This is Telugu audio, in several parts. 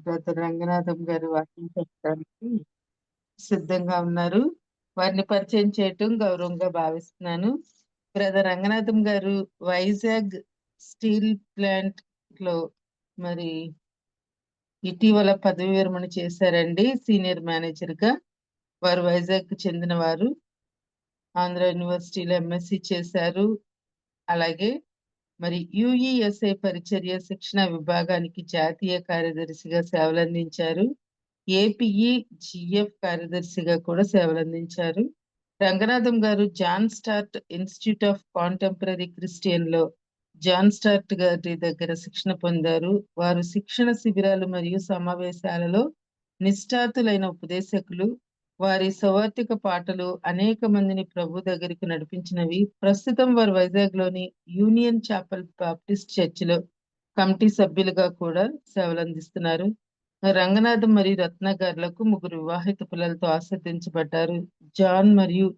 బ్రదర్ రంగనాథం గారు వాక్యం చెప్పడానికి సిద్ధంగా ఉన్నారు. వారిని పరిచయం చేయటం గౌరవంగా భావిస్తున్నాను. బ్రదర్ రంగనాథం గారు వైజాగ్ స్టీల్ ప్లాంట్ లో మరి ఇటీవల పదవి విరమణ చేశారండి. సీనియర్ మేనేజర్ గా వారు వైజాగ్ కు చెందిన వారు. ఆంధ్ర యూనివర్సిటీలో ఎంఎస్సి చేశారు. అలాగే మరి యుఈఎస్ఐ పరిచర్య శిక్షణ విభాగానికి జాతీయ కార్యదర్శిగా సేవలందించారు. ఏపీఈ జిఎఫ్ కార్యదర్శిగా కూడా సేవలందించారు. రంగనాథం గారు John Stott Institute of Contemporary Christian లో జాన్ స్టార్ట్ గారి దగ్గర శిక్షణ పొందారు. వారు శిక్షణ శిబిరాలు మరియు సమావేశాలలో నిష్ఠాతులైన ఉపదేశకులు. వారి సౌవార్తిక పాటలు అనేక మందిని ప్రభు దగ్గరికి నడిపించినవి. ప్రస్తుతం వారు వైజాగ్ లోని యూనియన్ చాపల్ బాప్టిస్ట్ చర్చిలో కమిటీ సభ్యులుగా కూడా సేవలందిస్తున్నారు. రంగనాథం మరియు రత్న గారులకు 3 వివాహిత పిల్లలతో ఆశీర్వదించబడ్డారు. జాన్ మరియు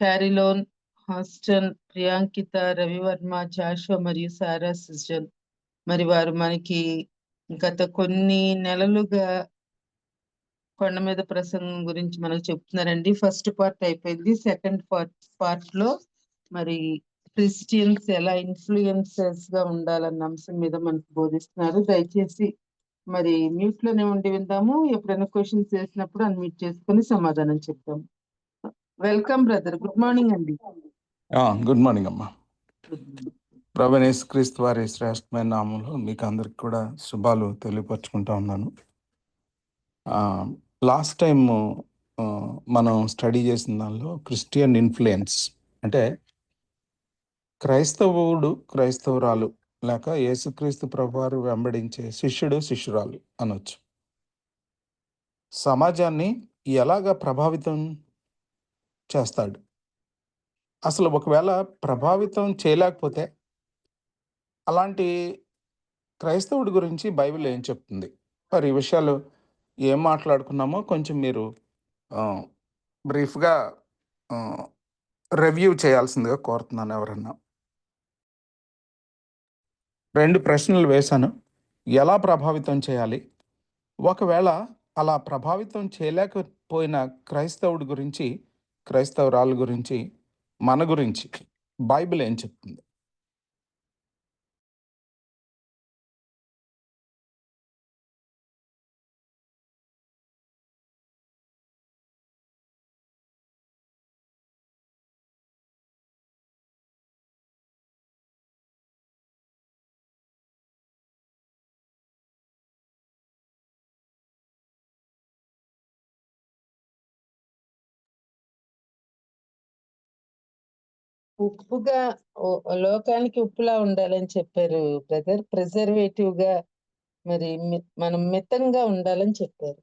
క్యారిలోన్, హాస్టన్, ప్రియాంకిత, రవివర్మ, జాషువా మరియు సారా సిజన్. మరి వారు మనకి గత కొన్ని నెలలుగా కొండ మీద ప్రసంగం గురించి మనకు చెప్తున్నారండి. ఫస్ట్ పార్ట్ అయిపోయింది. సెకండ్ పార్ట్ లో మరి క్రిస్టియన్స్ ఎలా ఇన్ఫ్లుయెన్సర్స్ గా ఉండాలన్న అంశం మీద మనకు బోధిస్తున్నారు. దయచేసి మరి మ్యూట్ లోనే ఉండి విందాము. ఎప్పుడైనా క్వశ్చన్స్ చేసినప్పుడు అన్మ్యూట్ చేసుకుని సమాధానం చెప్తాం. Welcome brother. గుడ్ మార్నింగ్ అండి. గుడ్ మార్నింగ్ అమ్మా. ప్రభువైన యేసుక్రీస్తు వారి శ్రేష్టమైన నామంలో మీకు అందరికి కూడా శుభాలు తెలియపరచుకుంటా ఉన్నాను. లాస్ట్ టైం మనం స్టడీ చేసిన దానిలో క్రిస్టియన్ ఇన్ఫ్లుయెన్స్ అంటే క్రైస్తవురాలు లేక యేసుక్రీస్తు ప్రభువారు వెంబడించే శిష్యుడు శిష్యురాలు అనొచ్చు సమాజాన్ని ఎలాగా ప్రభావితం చేస్తాడు. అసలు ఒకవేళ ప్రభావితం చేయలేకపోతే అలాంటి క్రైస్తవుడి గురించి బైబిల్ ఏం చెప్తుంది? మరి ఈ విషయాలు ఏం మాట్లాడుకున్నామో కొంచెం మీరు బ్రీఫ్గా రివ్యూ చేయాల్సిందిగా కోరుతున్నాను. ఎవరన్నా 2 ప్రశ్నలు వేశాను. ఎలా ప్రభావితం చేయాలి, ఒకవేళ అలా ప్రభావితం చేయలేకపోయిన క్రైస్తవుడి గురించి, క్రైస్తవురాలు గురించి, మన గురించి బైబిల్ ఏం చెప్తుంది? ఉప్పుగా లోకానికి ఉప్పులా ఉండాలని చెప్పారు బ్రదర్. ప్రిజర్వేటివ్ గా మరి మనం మితంగా ఉండాలని చెప్పారు.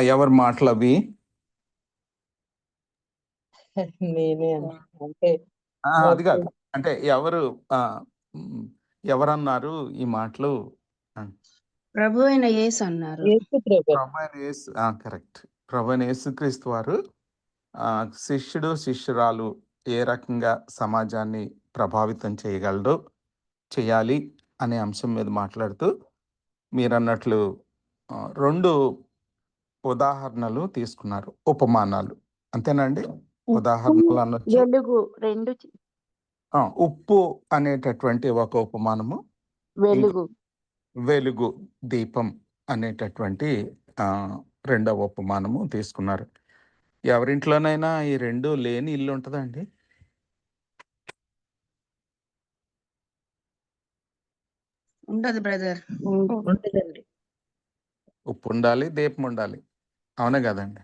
ఎవరి మాటలు అవి? నేనే అంటే అది కాదు, అంటే ఎవరన్నారు ఈ మాటలు? ప్రభు అయిన యేసు అన్నారు. కరెక్ట్. ప్రభు అయిన యేసుక్రీస్తు వారు శిష్యుడు శిష్యురాలు ఏ రకంగా సమాజాన్ని ప్రభావితం చేయాలి అనే అంశం మీద మాట్లాడుతూ మీరు అన్నట్లు 2 ఉదాహరణలు తీసుకున్నారు, ఉపమానాలు. అంతేనండి? ఉదాహరణలు అనొచ్చు. ఉప్పు అనేటటువంటి ఒక ఉపమానము, వెలుగు దీపం అనేటటువంటి రెండవ ఉపమానము తీసుకున్నారు. ఎవరింట్లోనైనా ఈ 2 లేని ఇల్లు ఉంటుందండి? ఉండదు బ్రదర్. ఉంటుందండి. ఉప్పు ఉండాలి, దీపం ఉండాలి, అవునా కదండి?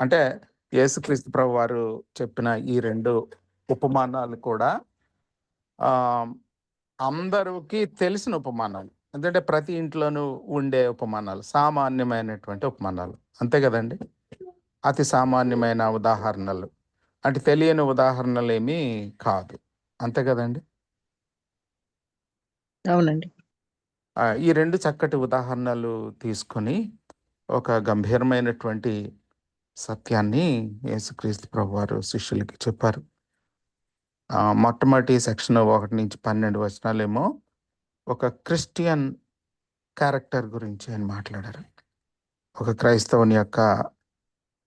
అంటే యేసుక్రీస్తు ప్రభు వారు చెప్పిన ఈ 2 ఉపమానాలు కూడా అందరికి తెలిసిన ఉపమానాలు. ఎందుకంటే ప్రతి ఇంట్లోనూ ఉండే ఉపమానాలు, సామాన్యమైనటువంటి ఉపమానాలు, అంతే కదండి? అతి సామాన్యమైన ఉదాహరణలు, అంటే తెలియని ఉదాహరణలు ఏమీ కాదు, అంతే కదండి? అవునండి. ఈ 2 చక్కటి ఉదాహరణలు తీసుకొని ఒక గంభీరమైనటువంటి సత్యాన్ని యేసుక్రీస్తు ప్రభువారు శిష్యులకి చెప్పారు. మొట్టమొదటి సెక్షన్ 1-12 వచనాలేమో ఒక క్రిస్టియన్ క్యారెక్టర్ గురించి ఆయన మాట్లాడారు. ఒక క్రైస్తవుని యొక్క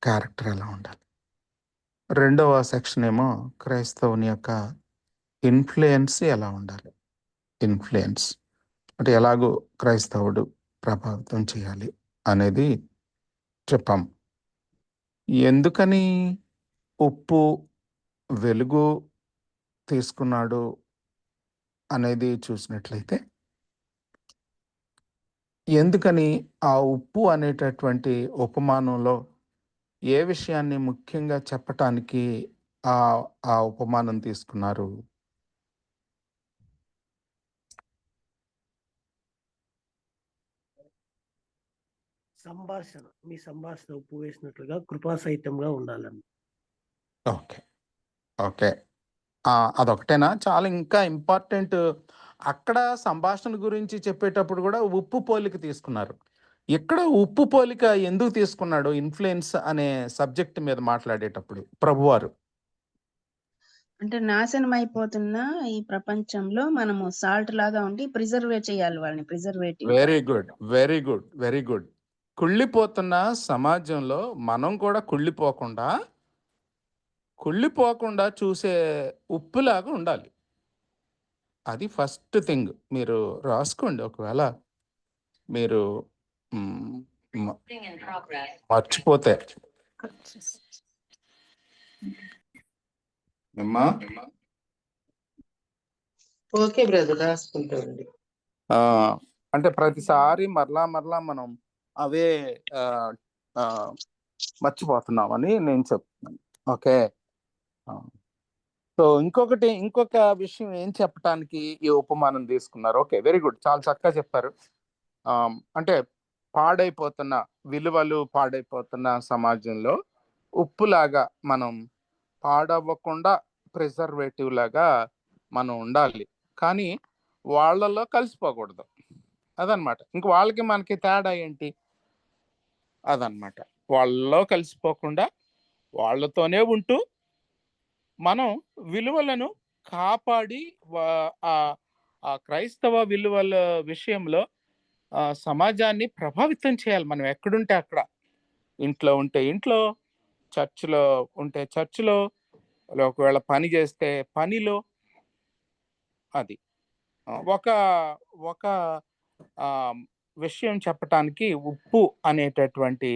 క్యారెక్టర్ ఎలా ఉండాలి. రెండవ సెక్షన్ ఏమో క్రైస్తవుని యొక్క ఇన్ఫ్లుయెన్స్ ఎలా ఉండాలి. ఇన్ఫ్లుయెన్స్ అంటే ఎలాగో క్రైస్తవుడు ప్రభావితం చేయాలి అనేది చెప్పాం. ఎందుకని ఉప్పు వెలుగు తీసుకున్నాడు అనేది చూసినట్లయితే, ఎందుకని ఆ ఉప్పు అనేటటువంటి ఉపమానంలో ఏ విషయాన్ని ముఖ్యంగా చెప్పటానికి ఆ ఉపమానం తీసుకున్నారు? సంభాషణ, మీ సంభాషణ ఉప్పు వేసినట్లుగా కృపాసహితంగా ఉండాలని. ఓకే ఓకే అదొకటేనా? చాలా ఇంకా ఇంపార్టెంట్. అక్కడ సంభాషణ గురించి చెప్పేటప్పుడు కూడా ఉప్పు పోలిక తీసుకున్నారు. ఇక్కడ ఉప్పు పోలిక ఎందుకు తీసుకున్నాడు ఇన్ఫ్లుయెన్స్ అనే సబ్జెక్ట్ మీద మాట్లాడేటప్పుడు ప్రభువారు? అంటే నాశనం అయిపోతున్న ఈ ప్రపంచంలో మనము సాల్ట్ లాగా ఉండి ప్రిజర్వేట్ చేయాలి వాళ్ళని. Preservative. Very good, very good, very good. కుళ్ళిపోతున్న సమాజంలో మనం కూడా కుళ్ళిపోకుండా చూసే ఉప్పులాగా ఉండాలి. అది ఫస్ట్ థింగ్. మీరు రాసుకోండి. ఒకవేళ మీరు మర్చిపోతే. ఓకే బ్రదర్, రాసుకుంటామండి. అంటే ప్రతిసారి మరలా మనం అవే మర్చిపోతున్నామని నేను చెప్తున్నాను. ఓకే. సో ఇంకొక విషయం ఏం చెప్పడానికి ఈ ఉపమానం తీసుకున్నారు? ఓకే, వెరీ గుడ్, చాలా చక్కగా చెప్పారు. అంటే విలువలు పాడైపోతున్న సమాజంలో ఉప్పులాగా మనం పాడవ్వకుండా ప్రిజర్వేటివ్ లాగా మనం ఉండాలి, కానీ వాళ్ళలో కలిసిపోకూడదు. అదనమాట. ఇంక వాళ్ళకి మనకి తేడా ఏంటి? అదనమాట. వాళ్ళలో కలిసిపోకుండా వాళ్ళతోనే ఉంటూ మనం విలువలను కాపాడి ఆ క్రైస్తవ విలువల విషయంలో సమాజాన్ని ప్రభావితం చేయాలి. మనం ఎక్కడుంటే అక్కడ, ఇంట్లో ఉంటే ఇంట్లో, చర్చిలో ఉంటే చర్చిలో, ఒకవేళ పని చేస్తే పనిలో. అది ఒక విషయం చెప్పటానికి ఉప్పు అనేటటువంటి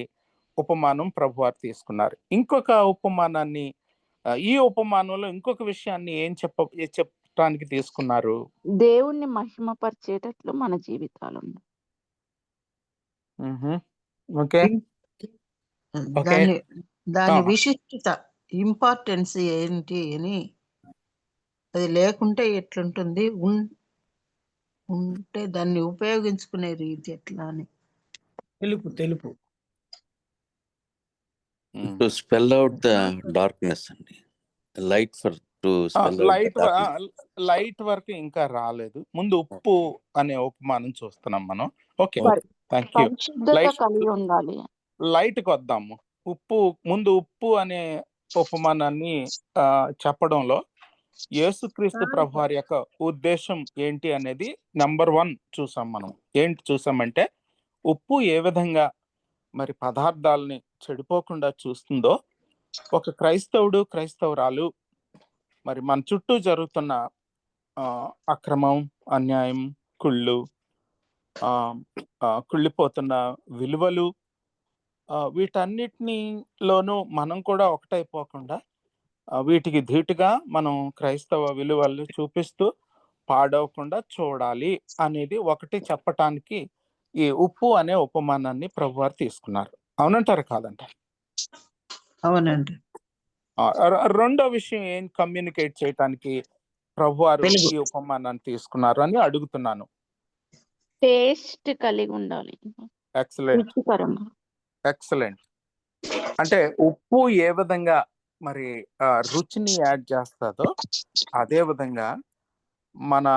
ఉపమానం ప్రభువారు తీసుకున్నారు. ఇంకొక ఉపమానాన్ని, ఈ ఉపమానంలో ఇంకొక విషయాన్ని ఏం చెప్పడానికి తీసుకున్నారు? దేవుణ్ణి మహిమపరిచేటట్లు మన జీవితాలు. ఓకే. దాని విశిష్టత, ఇంపార్టెన్స్ ఏంటి అని, అది లేకుంటే ఎట్లుంటుంది, ఉంటే దాన్ని ఉపయోగించుకునే రీతి ఎట్లా అని. తెలుపు to spell out the darkness అండి. Light for to spell out the light వరకు ఇంకా రాలేదు. ముందు ఉప్పు అనే ఉపమానం చూస్తున్నాం మనం. Okay, thank you. పరిశుద్ధత కలిగి ఉండాలి. లైట్కి వద్దాము. ఉప్పు అనే ఉపమానాన్ని చెప్పడంలో యేసుక్రీస్తు ప్రభువారి యొక్క ఉద్దేశం ఏంటి అనేది నెంబర్ 1 చూసాం మనం. ఏంటి చూసామంటే, ఉప్పు ఏ విధంగా మరి పదార్థాలని చెడిపోకుండా చూస్తుందో, ఒక క్రైస్తవురాలు మరి మన చుట్టూ జరుగుతున్న అక్రమం, అన్యాయం, కుళ్ళిపోతున్న విలువలు, వీటన్నిటిలోనూ మనం కూడా ఒకటైపోకుండా వీటికి ధీటుగా మనం క్రైస్తవ విలువలు చూపిస్తూ పాడవకుండా చూడాలి అనేది ఒకటి చెప్పటానికి ఈ ఉప్పు అనే ఉపమానాన్ని ప్రభువారు తీసుకున్నారు. అవునంటారు కాదంటారు? అవునండి. రెండో విషయం ఏం కమ్యూనికేట్ చేయటానికి ప్రభువారు ఈ ఉపమానాన్ని తీసుకున్నారు అని అడుగుతున్నాను. టేస్ట్ కలిగి ఉండాలి. ఎక్సలెంట్. అంటే ఉప్పు ఏ విధంగా మరి రుచిని యాడ్ చేస్తుందో, అదే విధంగా మన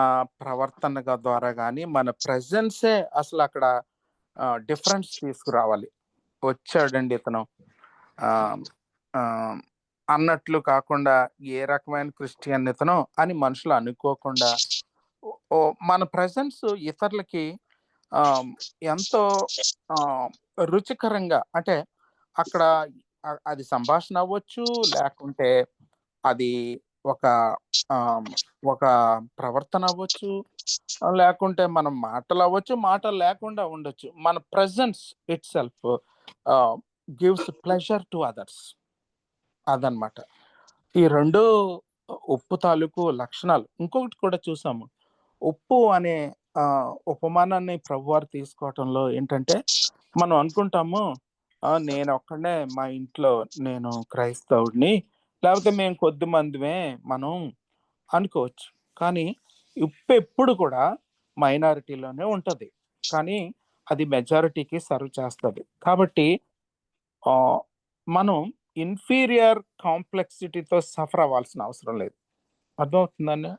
ప్రవర్తన ద్వారా కానీ మన ప్రెజెన్సే అసలు అక్కడ డిఫరెన్స్ తీసుకురావాలి. వచ్చాడండి ఇతను ఆ, ఆ, అన్నట్లు కాకుండా ఏ రకమైన క్రిస్టియన్ ఇతను అని మనుషులు అనుకోకుండా మన ప్రజెన్స్ ఇతరులకి ఆ, ఎంతో ఆ, రుచికరంగా, అంటే అక్కడ అది సంభాషణ అవ్వచ్చు, లేకుంటే అది ఒక ఆ, ఒక ప్రవర్తన అవ్వచ్చు, లేకుంటే మనం మాటలు అవ్వచ్చు, మాటలు లేకుండా ఉండొచ్చు. మన presence it self gives pleasure to others. అదనమాట ఈ రెండు ఉప్పు తాలూకు లక్షణాలు. ఇంకొకటి కూడా చూసాము, ఉప్పు అనే ఉపమానాన్ని ప్రభువారు తీసుకోవటంలో ఏంటంటే, మనం అనుకుంటాము నేను ఒక్కడే మా ఇంట్లో నేను క్రైస్తవుడిని, లేకపోతే మేము కొద్ది మందిమే మనం అనుకోవచ్చు. కానీ ఉప్పు ఎప్పుడు కూడా మైనారిటీలోనే ఉంటుంది, కానీ అది మెజారిటీకి సర్వ్ చేస్తుంది. కాబట్టి మనం ఇన్ఫీరియర్ కాంప్లెక్సిటీతో సఫర్ అవ్వాల్సిన అవసరం లేదు. అర్థమవుతుందండి?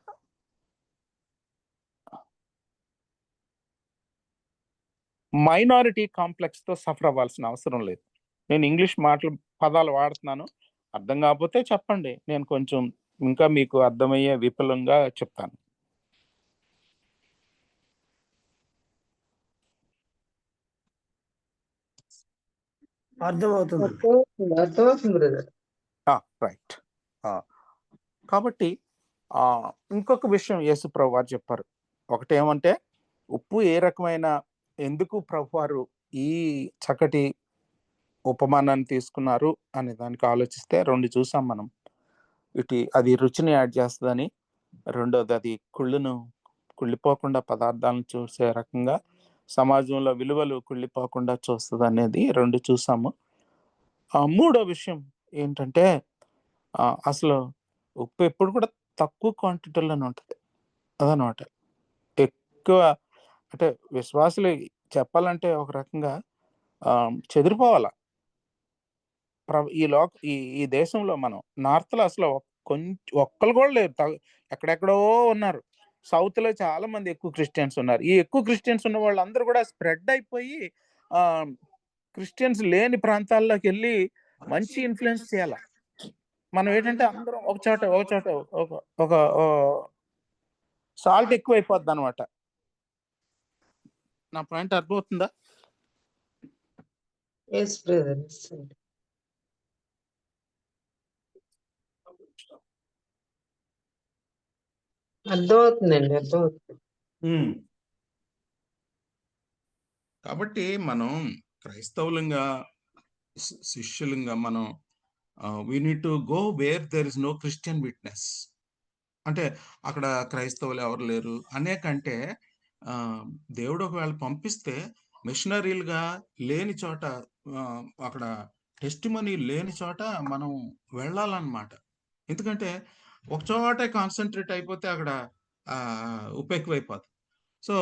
మైనారిటీ కాంప్లెక్స్ తో సఫర్ అవ్వాల్సిన అవసరం లేదు. నేను ఇంగ్లీష్ పదాలు వాడుతున్నాను, అర్థం కాకపోతే చెప్పండి, నేను కొంచెం ఇంకా మీకు అర్థమయ్యే విపులంగా చెప్తాను. అర్థమవుతుంది. అర్థమవుతుంది బ్రదర్. రైట్. కాబట్టి ఇంకొక విషయం యేసు ప్రభు వారు చెప్పారు. ఒకటేమంటే, ఉప్పు ఏ రకమైన, ఎందుకు ప్రభు వారు ఈ చక్కటి ఉపమానాన్ని తీసుకున్నారు అనే దానికి ఆలోచిస్తే రెండు చూసాం మనం. అది రుచిని యాడ్ చేస్తుందని, రెండోది అది కుళ్ళిపోకుండా పదార్థాలను చూసే రకంగా సమాజంలో విలువలు కుళ్ళిపోకుండా చూస్తుంది అనేది రెండు చూసాము. మూడో విషయం ఏంటంటే, అసలు ఉప్పు ఎప్పుడు కూడా తక్కువ క్వాంటిటీలోనే ఉంటుంది. అదనమాట. ఎక్కువ అంటే విశ్వాసులు చెప్పాలంటే ఒక రకంగా చెదిరిపోవాల. ఈ దేశంలో మనం నార్త్లో అసలు ఒక్కరు కూడా లేరు, ఎక్కడెక్కడో ఉన్నారు. సౌత్ లో చాలా మంది ఎక్కువ క్రిస్టియన్స్ ఉన్నారు. ఈ ఎక్కువ క్రిస్టియన్స్ ఉన్న వాళ్ళందరూ కూడా స్ప్రెడ్ అయిపోయి క్రిస్టియన్స్ లేని ప్రాంతాల్లోకి వెళ్ళి మంచి ఇన్ఫ్లుయెన్స్ చేయాల. మనం ఏంటంటే అందరం ఒక చోట ఒక సాల్ట్ ఎక్కువ అయిపోద్ది అనమాట. నా పాయింట్ అర్థమవుతుందా? అర్థమవుతుందండి, అర్థమవుతుంది. కాబట్టి మనం క్రైస్తవులంగా, శిష్యులంగా మనం we need to go where there is no Christian witness. అంటే అక్కడ క్రైస్తవులు ఎవరు లేరు అనే కంటే, దేవుడు ఒకవేళ పంపిస్తే మిషనరీలుగా లేని చోట, అక్కడ టెస్టిమనీ లేని చోట మనం వెళ్ళాలన్నమాట. ఎందుకంటే ఒక చోటే కాన్సన్ట్రేట్ అయిపోతే అక్కడ ఉప్పు ఎక్కువైపోతుంది. సో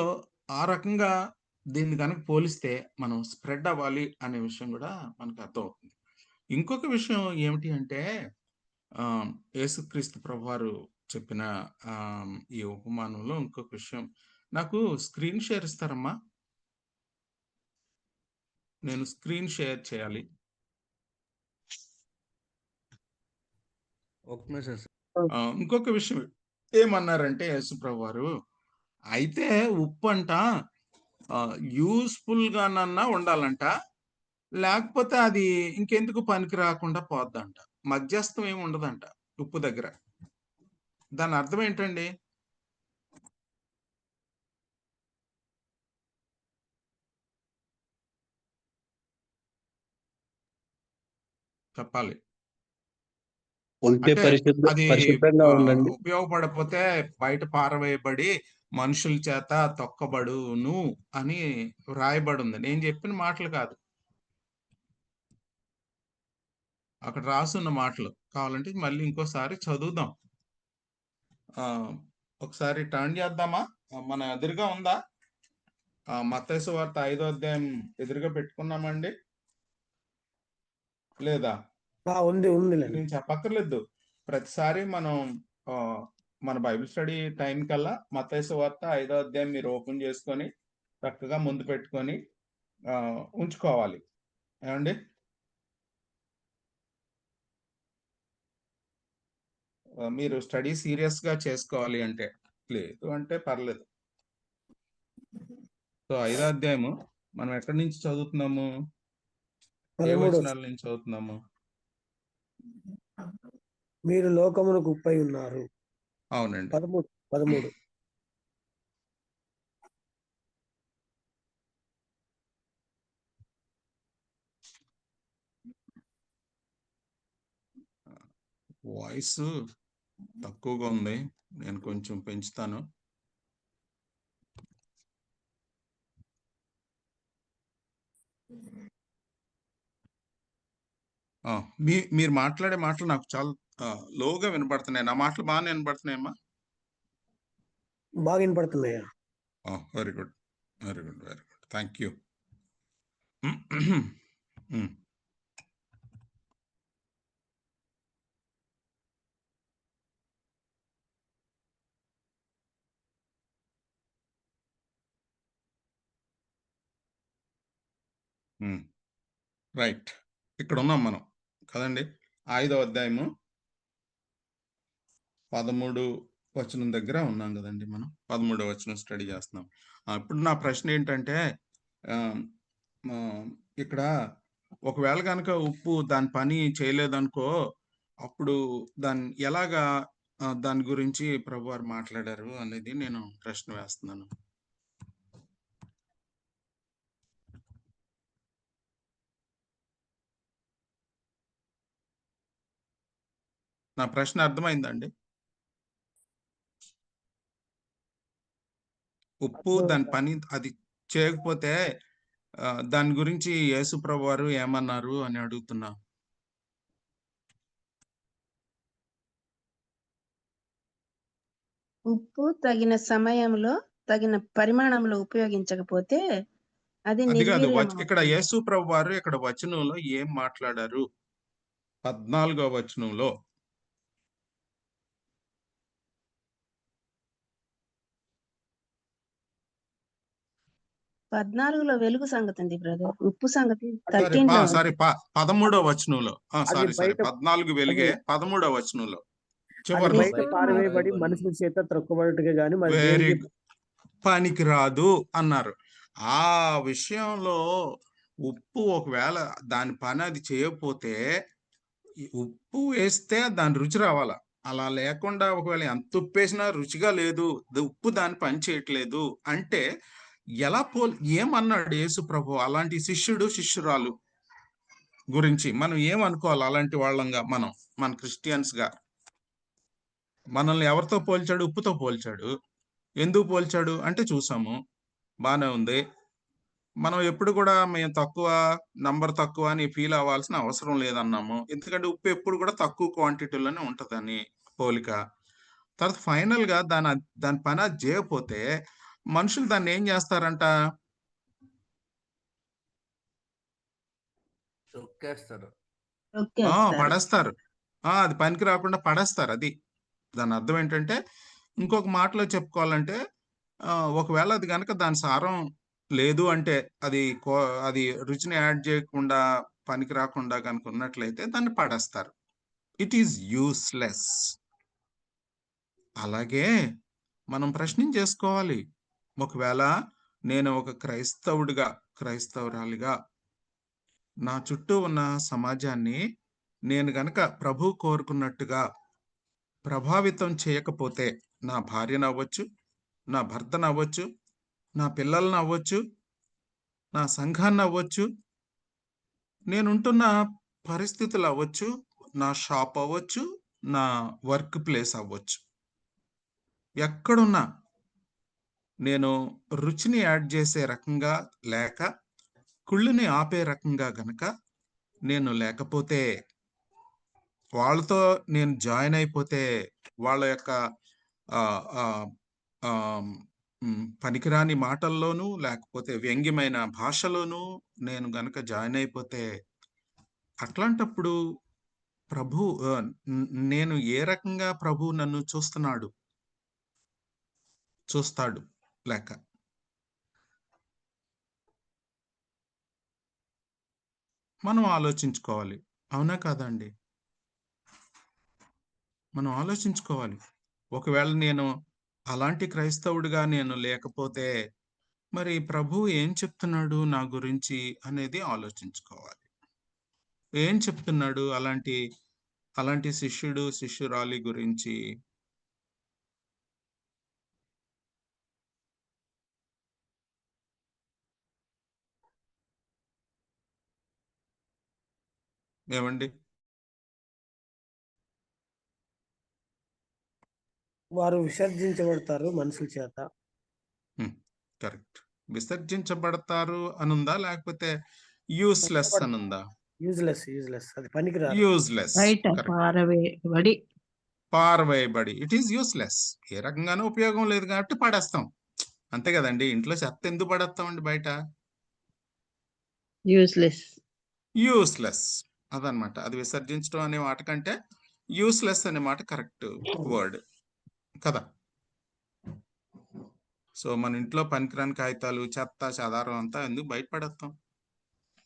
ఆ రకంగా దీన్ని కనుక పోలిస్తే మనం స్ప్రెడ్ అవ్వాలి అనే విషయం కూడా మనకు అర్థమవుతుంది. ఇంకొక విషయం ఏమిటి అంటే, యేసుక్రీస్తు ప్రభువారు చెప్పిన ఈ ఉపమానంలో ఇంకొక విషయం, నాకు స్క్రీన్ షేర్ ఇస్తారమ్మా? నేను స్క్రీన్ షేర్ చేయాలి. ఇంకొక విషయం ఏమన్నారంటే యేసు ప్రభువారు, అయితే ఉప్పు అంట యూస్ఫుల్ గానన్నా ఉండాలంట, లేకపోతే అది ఇంకెందుకు పనికి రాకుండా పోద్దంట. మధ్యస్థం ఏమి ఉండదంట ఉప్పు దగ్గర. దాని అర్థం ఏంటండి? చెప్పాలి. ఉంటే అది పరిశుభ్రంగా ఉండండి. ఉపయోగపడకపోతే బయట పారవేయబడి మనుషుల చేత తొక్కబడును అని రాయబడి ఉంది. నేను చెప్పిన మాటలు కాదు, అక్కడ రాసున్న మాటలు. కావాలంటే మళ్ళీ ఇంకోసారి చదువుదాం. ఒకసారి టర్న్ చేద్దామా? మన ఎదురుగా ఉందా? మత్తయి సువార్త 5వ అధ్యాయం ఎదురుగా పెట్టుకున్నామండి లేదా? ఉంది. నేను చెప్పక్కర్లేదు. ప్రతిసారి మనం మన బైబిల్ స్టడీ టైం కల్లా మత్తయి సువార్త 5వ అధ్యాయం మీరు ఓపెన్ చేసుకొని చక్కగా ముందు పెట్టుకొని ఉంచుకోవాలి. ఏమండి? మీరు స్టడీ సీరియస్గా చేసుకోవాలి అంటే, లేదు అంటే పర్లేదు. సో 5వ అధ్యాయము మనం ఎక్కడి నుంచి చదువుతున్నాము? ఏ 13 వచనాల నుంచి చదువుతున్నాము? మీరు లోకమునకు ఉప్పై ఉన్నారు. అవునండి. 13 వాయిస్ తక్కువగా ఉంది, నేను కొంచెం పెంచుతాను. మీరు మాట్లాడే మాటలు నాకు చాలా లోగా వినపడుతున్నాయి. నా మాటలు బాగానే వినపడుతున్నాయమ్మా? బాగా వినపడుతున్నాయా? Very good, very good, very good, thank you. Right, ఇక్కడ ఉన్నాం మనం కదండి. 5వ అధ్యాయము 13 వచనం దగ్గర ఉన్నాం కదండి. మనం 13వ వచనం స్టడీ చేస్తున్నాం. ఇప్పుడు నా ప్రశ్న ఏంటంటే, ఆ, ఆ, ఇక్కడ ఒకవేళ కనుక ఉప్పు దాని పని చేయలేదనుకో, అప్పుడు దాన్ని ఎలాగా దాని గురించి ప్రభువారు మాట్లాడారు అనేది నేను ప్రశ్న వేస్తున్నాను. నా ప్రశ్న అర్థమైందండి? ఉప్పు దాని పని అది చేయకపోతే దాని గురించి యేసు ప్రభువారు ఏమన్నారు అని అడుగుతున్నా. ఉప్పు తగిన సమయంలో తగిన పరిమాణంలో ఉపయోగించకపోతే అది అది కాదు, నిర్వీర్యం ఇక్కడ అవుతుంది. యేసు ప్రభువారు ఇక్కడ వచనంలో ఏం మాట్లాడారు? 14వ వచనంలో 14లో వెలుగు సంగతి ఉంది బ్రదర్. ఉప్పు సంగతి సరే 13లో సారీ 13వ వచనంలో అది సారీ బయట 14 వెలిగే 13వ వచనంలో అది చివరిలో బయట పారవేయబడి మనుషుల చేత త్రొక్కబడుటగా గాని మరి వెరీ దేనికి పనికి రాదు అన్నారు. ఆ విషయంలో ఉప్పు ఒకవేళ దాని పని అది చేయకపోతే, ఈ ఉప్పు వేస్తే దాని రుచి రావాలా. అలా లేకుండా ఒకవేళ ఎంత ఉప్పు వేసినా రుచిగా లేదు, ఉప్పు దాని పని చేయట్లేదు అంటే ఎలా ఏమన్నాడు యేసు ప్రభు అలాంటి శిష్యుడు శిష్యురాలు గురించి మనం ఏమనుకోవాలి? అలాంటి వాళ్ళంగా మన క్రిస్టియన్స్ గా మనల్ని ఎవరితో పోల్చాడు? ఉప్పుతో పోల్చాడు. ఎందుకు పోల్చాడు అంటే చూసాము, బాగానే ఉంది. మనం ఎప్పుడు కూడా మేము తక్కువ, నంబర్ తక్కువ అని ఫీల్ అవ్వాల్సిన అవసరం లేదన్నాము. ఎందుకంటే ఉప్పు ఎప్పుడు కూడా తక్కువ క్వాంటిటీలోనే ఉంటుందని పోలిక. తర్వాత ఫైనల్ గా దాని పని అది చేయకపోతే మనుషులు దాన్ని ఏం చేస్తారంట? పడేస్తారు. అది పనికి రాకుండా పడేస్తారు. అది దాని అర్థం ఏంటంటే, ఇంకొక మాటలో చెప్పుకోవాలంటే, ఒకవేళ అది కనుక దాని సారం లేదు అంటే, అది రుచిని యాడ్ చేయకుండా పనికి రాకుండా కనుక ఉన్నట్లయితే దాన్ని పడేస్తారు. It is useless. అలాగే మనం ప్రశ్నించేసుకోవాలి. ఒకవేళ నేను ఒక క్రైస్తవురాలిగా నా చుట్టూ ఉన్న సమాజాన్ని నేను గనక ప్రభు కోరుకున్నట్టుగా ప్రభావితం చేయకపోతే, నా భార్యను అవ్వచ్చు, నా భర్తను అవ్వచ్చు, నా పిల్లలను అవ్వచ్చు, నా సంఘాన్ని అవ్వచ్చు, నేనుంటున్న పరిస్థితులు అవ్వచ్చు, నా షాప్ అవ్వచ్చు, నా వర్క్ ప్లేస్ అవ్వచ్చు, ఎక్కడున్నా నేను రుచిని యాడ్ చేసే రకంగా లేక కుళ్ళుని ఆపే రకంగా గనక నేను లేకపోతే, వాళ్ళతో నేను జాయిన్ అయిపోతే, వాళ్ళ యొక్క పనికిరాని మాటల్లోనూ లేకపోతే వ్యంగ్యమైన భాషలోనూ నేను గనక జాయిన్ అయిపోతే, అట్లాంటప్పుడు నేను ఏ రకంగా ప్రభు నన్ను చూస్తాడు లేక మనం ఆలోచించుకోవాలి. అవునా కాదండి? మనం ఆలోచించుకోవాలి. ఒకవేళ నేను అలాంటి క్రైస్తవుడిగా నేను లేకపోతే మరి ప్రభువు ఏం చెప్తున్నాడు నా గురించి అనేది ఆలోచించుకోవాలి. ఏం చెప్తున్నాడు అలాంటి శిష్యుడు శిష్యురాలి గురించి? ఏమండి? వారు విసర్జించబడతారు మనుషుల చేత. కరెక్ట్. విసర్జించబడతారు అనుందా, లేకపోతే యూస్లెస్ అనుందా? యూజ్లెస్ అది పనికిరారు. యూజ్లెస్. బయట పారవేయబడి పారవేయబడి. It is useless. ఏ రకంగానూ ఉపయోగం లేదు కాబట్టి పడేస్తాం. అంతే కదండి. ఇంట్లో చెత్త ఎందుకు పడేస్తామండి బయట? యూస్లెస్. యూస్లెస్ అదనమాట. అది విసర్జించడం అనే మాట కంటే యూస్లెస్ అనే మాట కరెక్ట్ వర్డ్ కదా. సో మన ఇంట్లో పనికిరాని కాగితాలు, చెత్త చెదారం అంతా ఎందుకు బయట పడేస్తాం?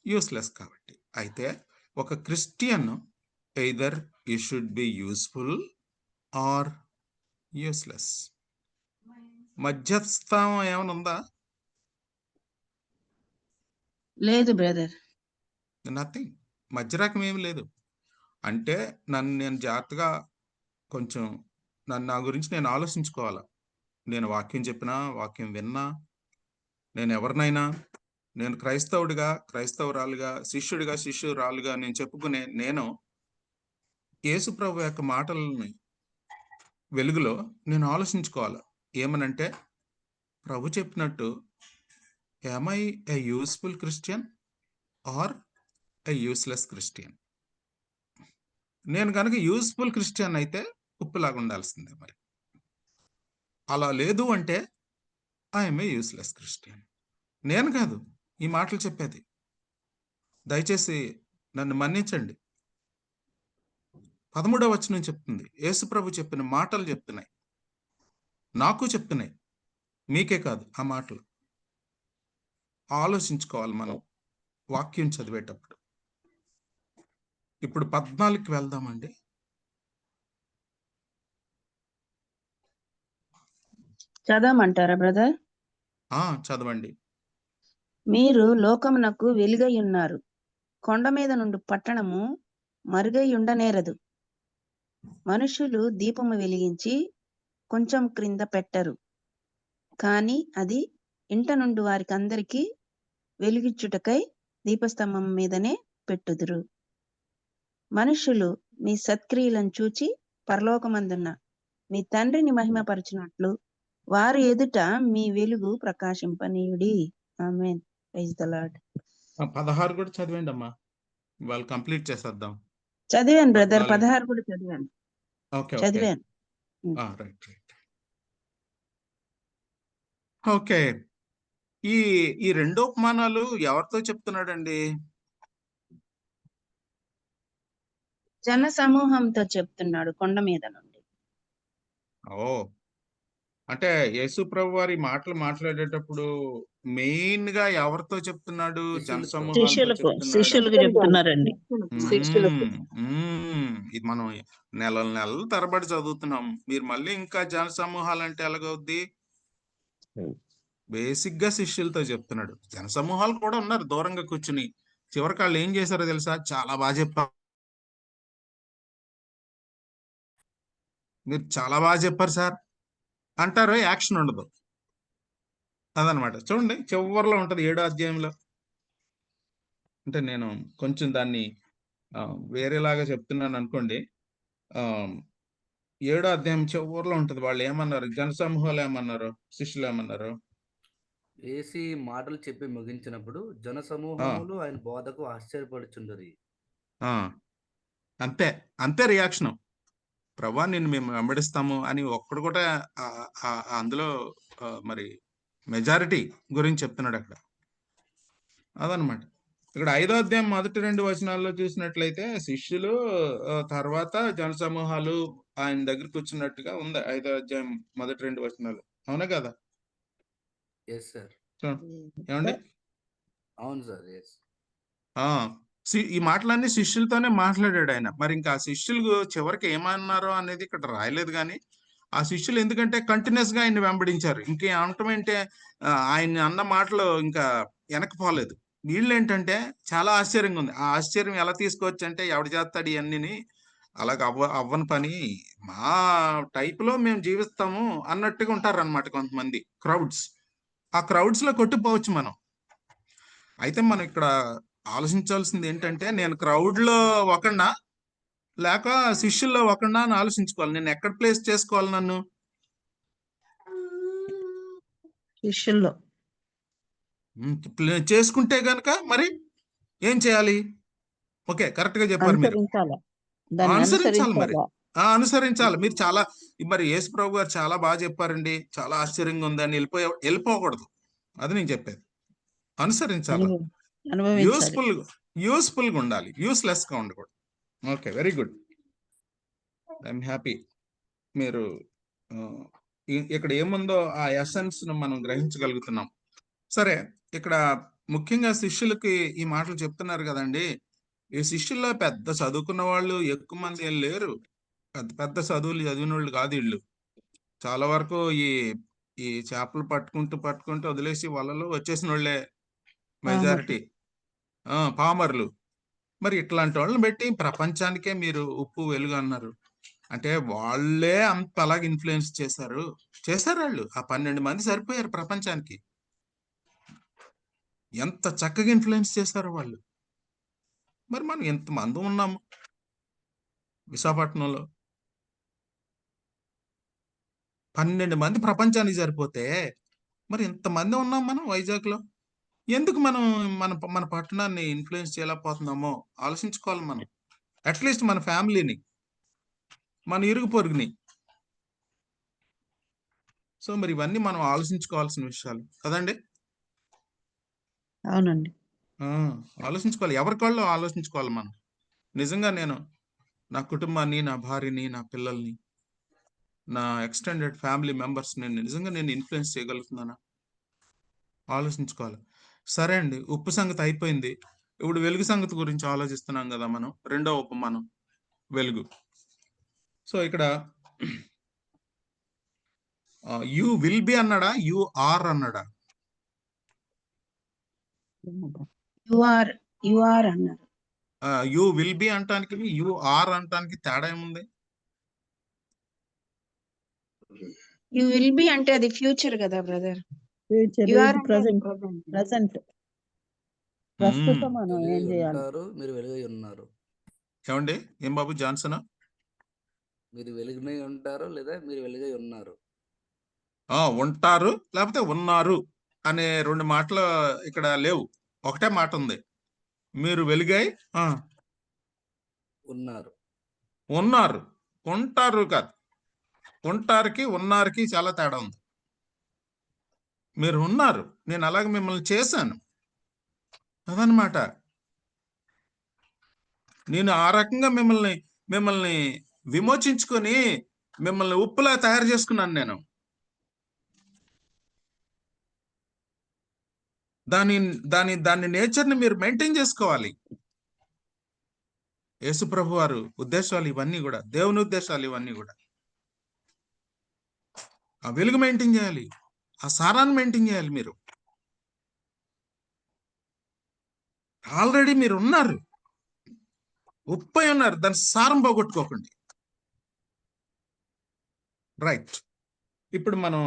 యూస్లెస్ కాబట్టి. అయితే ఒక Christian either you should be useful or useless. మధ్యస్థం ఏమైనా ఉందా? లేదు బ్రదర్. నథింగ్. మధ్య రకం ఏమి లేదు. అంటే నేను జాగ్రత్తగా కొంచెం నా గురించి నేను ఆలోచించుకోవాలా. నేను వాక్యం చెప్పినా, వాక్యం విన్నా, నేను ఎవరినైనా, నేను క్రైస్తవుడిగా, క్రైస్తవురాలుగా, శిష్యుడిగా, శిష్యురాలుగా నేను చెప్పుకునే నేను యేసు ప్రభు యొక్క మాటలని వెలుగులో నేను ఆలోచించుకోవాలి. ఏమనంటే ప్రభు చెప్పినట్టు am I a useful Christian or a useless Christian? నేను కనుక యూస్ఫుల్ క్రిస్టియన్ అయితే ఉప్పులాగా ఉండాల్సిందే. మరి అలా లేదు అంటే ఐఎమ్ ఏ యూస్లెస్ క్రిస్టియన్. నేను కాదు ఈ మాటలు చెప్పేది. దయచేసి నన్ను మన్నించండి. 13వ వచనం చెప్తుంది. యేసు ప్రభు చెప్పిన మాటలు చెప్తున్నాయి, నాకు చెప్తున్నాయి, మీకే కాదు. ఆ మాటలు ఆలోచించుకోవాలి మనం వాక్యం చదివేటప్పుడు. ఇప్పుడు 14కి వెళ్దామండి. చదవమంటారా బ్రదర్? చదవండి. మీరు లోకమునకు వెలుగై ఉన్నారు. కొండ మీద నుండి పట్టణము మరుగై ఉండనేరదు. మనుషులు దీపము వెలిగించి కొంచెం క్రింద పెట్టరు, కానీ అది ఇంట నుండి వారికి అందరికీ వెలిగించుటకై దీపస్తంభం మీదనే పెట్టుదురు. మనుషులు మీ సత్క్రియలను చూచి పరలోకమందున్న మీ తండ్రిని మహిమపరచునట్లు వారి ఎదుట మీ వెలుగు ప్రకాశింపనీయుడి. ఆమేన్. Praise the Lord. 16 కూడా చదివండి అమ్మా, వాళ్ళు కంప్లీట్ చేసేద్దాం. చదివాను బ్రదర్. 14. 16 కూడా చదివాను. ఓకే. చదివాను. రైట్. ఓకే. ఈ రెండు ఉపమానాలు ఎవరితో చెప్తున్నాడండి? జన సమూహంతో చెప్తున్నాడు కొండ మీద నుండి. అంటే యేసు ప్రభు వారి మాటలు మాట్లాడేటప్పుడు మెయిన్ గా ఎవరితో చెప్తున్నాడు? జన సమూహాలతో శిష్యులకు చెప్తున్నారండి. ఇది మనం నెలల తరబడి చదువుతున్నాం. మీరు మళ్ళీ ఇంకా జన సమూహాలంటే ఎలాగవుద్ది? బేసిక్ గా శిష్యులతో చెప్తున్నాడు. జన సమూహాలు కూడా ఉన్నారు దూరంగా కూర్చుని. చివరికి వాళ్ళు ఏం చేశారో తెలుసా? చాలా బాగా చెప్పారు, మీరు చాలా బాగా చెప్పారు సార్ అంటారు, యాక్షన్ ఉండదు. అదనమాట. చూడండి చివరిలో ఉంటది 7వ అధ్యాయంలో. అంటే నేను కొంచెం దాన్ని వేరేలాగా చెప్తున్నాను అనుకోండి. 7వ అధ్యాయం చివరిలో ఉంటది. వాళ్ళు ఏమన్నారు? జన సమూహాలు ఏమన్నారు? శిష్యులు ఏమన్నారు? ఏసి మాటలు చెప్పి ముగించినప్పుడు జన సమూహములు ఆయన బోధకు ఆశ్చర్యపడుచుండరి. అంతే రియాక్షన్. ప్రభా నిన్ను మేము వెంబడిస్తాము అని ఒక్కడు కూడా అందులో మరి మెజారిటీ గురించి చెప్తున్నాడు అక్కడ. అదనమాట. ఇక్కడ 5వ అధ్యాయం మొదటి 2 వచనాల్లో చూసినట్లయితే శిష్యులు తర్వాత జన సమూహాలు ఆయన దగ్గరికి వచ్చినట్టుగా ఉంది. 5వ అధ్యాయం మొదటి 2 వచనాలు. అవునా కదా? Yes sir. ఏమండి? అవును సార్. ఎస్. ఈ మాటలన్నీ శిష్యులతోనే మాట్లాడాడు ఆయన. మరి ఇంకా ఆ శిష్యులు చివరికి ఏమన్నారో అనేది ఇక్కడ రాయలేదు, కానీ ఆ శిష్యులు ఎందుకంటే కంటిన్యూస్ గా ఆయన వెంబడించారు. ఇంకే అనటం ఏంటే ఆయన అన్న మాటలు ఇంకా వెనకపోలేదు. వీళ్ళు ఏంటంటే చాలా ఆశ్చర్యంగా ఉంది. ఆ ఆశ్చర్యం ఎలా తీసుకోవచ్చు అంటే, ఎవడు చేస్తాడు ఇవన్నీ, అలాగ అవ్వని పని, మా టైప్ లో మేము జీవిస్తాము అన్నట్టుగా ఉంటారు అనమాట కొంతమంది క్రౌడ్స్. ఆ క్రౌడ్స్ లో కొట్టుపోవచ్చు మనం. అయితే మనం ఇక్కడ ఆలోచించాల్సింది ఏంటంటే, నేను క్రౌడ్ లో ఒకన్నా లేక శిష్యుల్లో ఒకన్నా అని ఆలోచించుకోవాలి. నేను ఎక్కడ ప్లేస్ చేసుకోవాలి నన్ను? శిష్యుల్లో. చేసుకుంటే గనక మరి ఏం చేయాలి? ఓకే, కరెక్ట్ గా చెప్పారు మీరు. అనుసరించాలా, దాన్ని అనుసరించాలి మరి. అనుసరించాలా. అనుసరించాలి. మీరు చాలా మరి యేసు ప్రభు గారు చాలా బాగా చెప్పారండి, చాలా ఆశ్చర్యంగా ఉందని వెళ్ళిపోకూడదు. అది నేను చెప్పేది. అనుసరించాలి. అనుభవించాలి. యూస్ఫుల్ గా ఉండాలి, యూస్లెస్ గా ఉండకూడదు. Okay, very good. I'm happy. మీరు ఇక్కడ ఏముందో ఆ ఎసెన్స్ ను మనం గ్రహించగలుగుతున్నాం. సరే, ఇక్కడ ముఖ్యంగా శిష్యులకి ఈ మాటలు చెప్తున్నారు కదండి. ఈ శిష్యుల్లో పెద్ద చదువుకున్న వాళ్ళు ఎక్కువ మంది ఏం లేరు. పెద్ద పెద్ద చదువులు చదివిన వాళ్ళు కాదు వీళ్ళు. చాలా వరకు ఈ చేపలు పట్టుకుంటూ వదిలేసి వాళ్ళలో వచ్చేసిన వాళ్ళే మెజారిటీ. పామర్లు. మరి ఇట్లాంటి వాళ్ళని పెట్టి ప్రపంచానికే మీరు ఉప్పు వెలుగు అన్నారు అంటే, వాళ్ళే అంత అలాగ ఇన్ఫ్లుయెన్స్ చేశారు వాళ్ళు. ఆ 12 మంది సరిపోయారు ప్రపంచానికి. ఎంత చక్కగా ఇన్ఫ్లుయెన్స్ చేశారు వాళ్ళు. మరి మనం ఎంతమంది ఉన్నాము విశాఖపట్నంలో? 12 మంది ప్రపంచానికి సరిపోతే మరి ఇంతమంది ఉన్నాం మనం వైజాగ్ లో. ఎందుకు మనం మన పట్టణాన్ని ఇన్ఫ్లుయెన్స్ చేయలేకపోతున్నామో ఆలోచించుకోవాలి మనం. అట్లీస్ట్ మన ఫ్యామిలీని, మన ఇరుగు పొరుగుని. సో మరి ఇవన్నీ మనం ఆలోచించుకోవాల్సిన విషయాలు కదండి. అవునండి. ఆలోచించుకోవాలి, ఎవరికాళ్ళు ఆలోచించుకోవాలి మనం. నిజంగా నేను నా కుటుంబాన్ని, నా భార్యని, నా పిల్లల్ని, నా ఎక్స్టెండెడ్ ఫ్యామిలీ మెంబర్స్ నిజంగా నేను ఇన్ఫ్లుయెన్స్ చేయగలుగుతున్నానా ఆలోచించుకోవాలి. సరే అండి, ఉప్పు సంగతి అయిపోయింది. ఇప్పుడు వెలుగు సంగతి గురించి ఆలోచిస్తున్నాం కదా మనం. రెండో ఉపమానం వెలుగు. సో ఇక్కడ యు విల్ బి అన్నాడా, యు ఆర్ అన్నాడా? యు ఆర్ అన్నారు. యు విల్ బి అంటానికి యు ఆర్ అంటానికి తేడా ఏముంది? యు విల్ బి అంటే అది ఫ్యూచర్ కదా brother. Future, you are present. ప్రస్తుతం మనం ఏం వెలుగై చేయాలి? ఉంటారు, మీరు వెలుగై ఉన్నారు. ఏమండి, ఏం బాబు జాన్సన్? మీరు వెలుగునై ఉంటారు లేదా మీరు వెలుగై ఉన్నారు. ఉంటారు లేకపోతే ఉన్నారు అనే 2 మాటలు ఇక్కడ లేవు. ఒకటే మాట ఉంది, మీరు వెలుగై ఉన్నారు. ఉంటారు కాదు. ఉంటారుకి ఉన్నారుకి చాలా తేడా ఉంది. మీరు ఉన్నారు, నేను అలాగే మిమ్మల్ని చేశాను అదనమాట. నేను ఆ రకంగా మిమ్మల్ని విమోచించుకొని మిమ్మల్ని ఉప్పులా తయారు చేసుకున్నాను నేను. దాని నేచర్ని మీరు మెయింటైన్ చేసుకోవాలి. యేసు ప్రభు వారు ఉద్దేశాలు ఇవన్నీ కూడా, దేవుని ఉద్దేశాలు ఇవన్నీ కూడా. ఆ వెలుగు మెయింటైన్ చేయాలి, ఆ సారాన్ని మెయింటైన్ చేయాలి. మీరు ఆల్రెడీ మీరు ఉన్నారు, ఉప్పై ఉన్నారు, దాని సారం పోగొట్టుకోకండి. రైట్. ఇప్పుడు మనం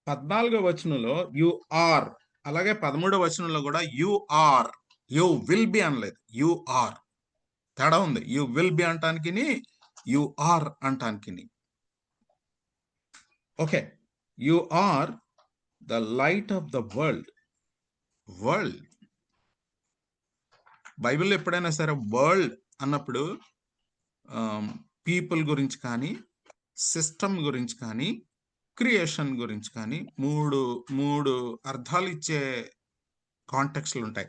14వ వచనంలో యు ఆర్, అలాగే 13వ వచనంలో కూడా you are, you will be అనలేదు, యు ఆర్. తేడా ఉంది. యు విల్ బి అంటానికి, యు ఆర్ అంటానికి. Okay, you are the light of the world. బైబిల్లో ఎప్పుడైనా సరే వరల్డ్ అన్నప్పుడు పీపుల్ గురించి కానీ, సిస్టమ్ గురించి కానీ, క్రియేషన్ గురించి కానీ మూడు అర్థాలు ఇచ్చే కాంటెక్స్ట్లు ఉంటాయి.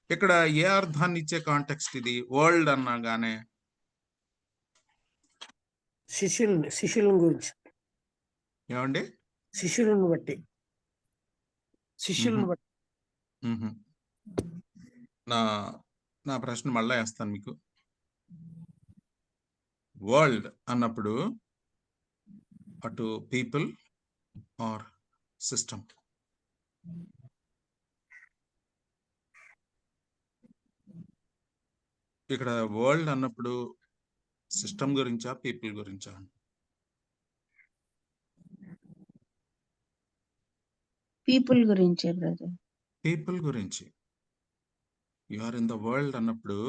ఇక్కడ ఏ అర్థాన్ని ఇచ్చే కాంటెక్స్ట్ ఇది? వరల్డ్ అన్నాగానే శిష్యులను గురించి. ఏమండి? శిష్యులను బట్టి. నా ప్రశ్న మళ్ళా వేస్తాను మీకు. వరల్డ్ అన్నప్పుడు అటు పీపుల్ ఆర్ సిస్టమ్? ఇక్కడ వరల్డ్ అన్నప్పుడు సిస్టమ్ గురించా, పీపుల్ గురించా? పీపుల్ గురించే బ్రదర్. పీపుల్ గురించి. You are in the world అన్నప్పుడు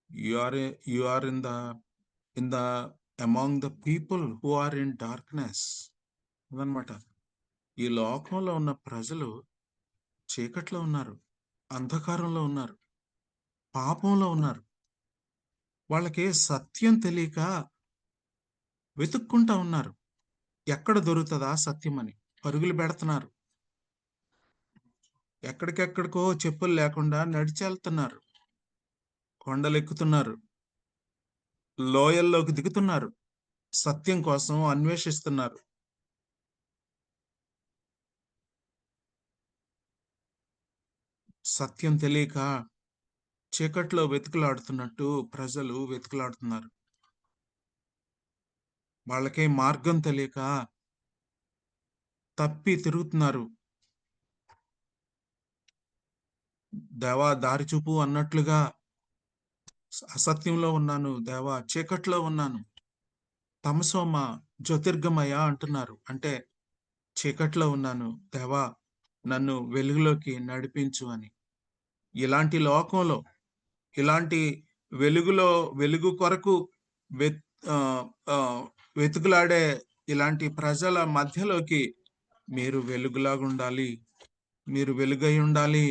you are in the among the people who are in darkness అదనమాట. ఈ లోకంలో ఉన్న ప్రజలు చీకట్లో ఉన్నారు, అంధకారంలో ఉన్నారు, పాపంలో ఉన్నారు. వాళ్ళకి సత్యం తెలియక వెతుక్కుంటా ఉన్నారు. ఎక్కడ దొరుకుతుందా సత్యం అని పరుగులు పెడుతున్నారు. ఎక్కడికెక్కడికో చెప్పులు లేకుండా నడిచెళ్తున్నారు. కొండలు ఎక్కుతున్నారు, లోయల్లోకి దిగుతున్నారు, సత్యం కోసం అన్వేషిస్తున్నారు. సత్యం తెలియక చీకట్లో వెతుకులాడుతున్నట్టు ప్రజలు వెతుకులాడుతున్నారు. వాళ్ళకే మార్గం తెలియక తప్పి తిరుగుతున్నారు. దేవా దారి చూపు అన్నట్లుగా అసత్యంలో ఉన్నాను, దేవా చీకట్లో ఉన్నాను, తమసోమ జ్యోతిర్గమయ అంటున్నారు. అంటే చీకట్లో ఉన్నాను, దేవా నన్ను వెలుగులోకి నడిపించు అని. ఇలాంటి లోకంలో, ఇలాంటి వెలుగు కొరకు వెతుకులాడే ఇలాంటి ప్రజల మధ్యలోకి మీరు వెలుగులాగా ఉండాలి, మీరు వెలుగై ఉండాలి,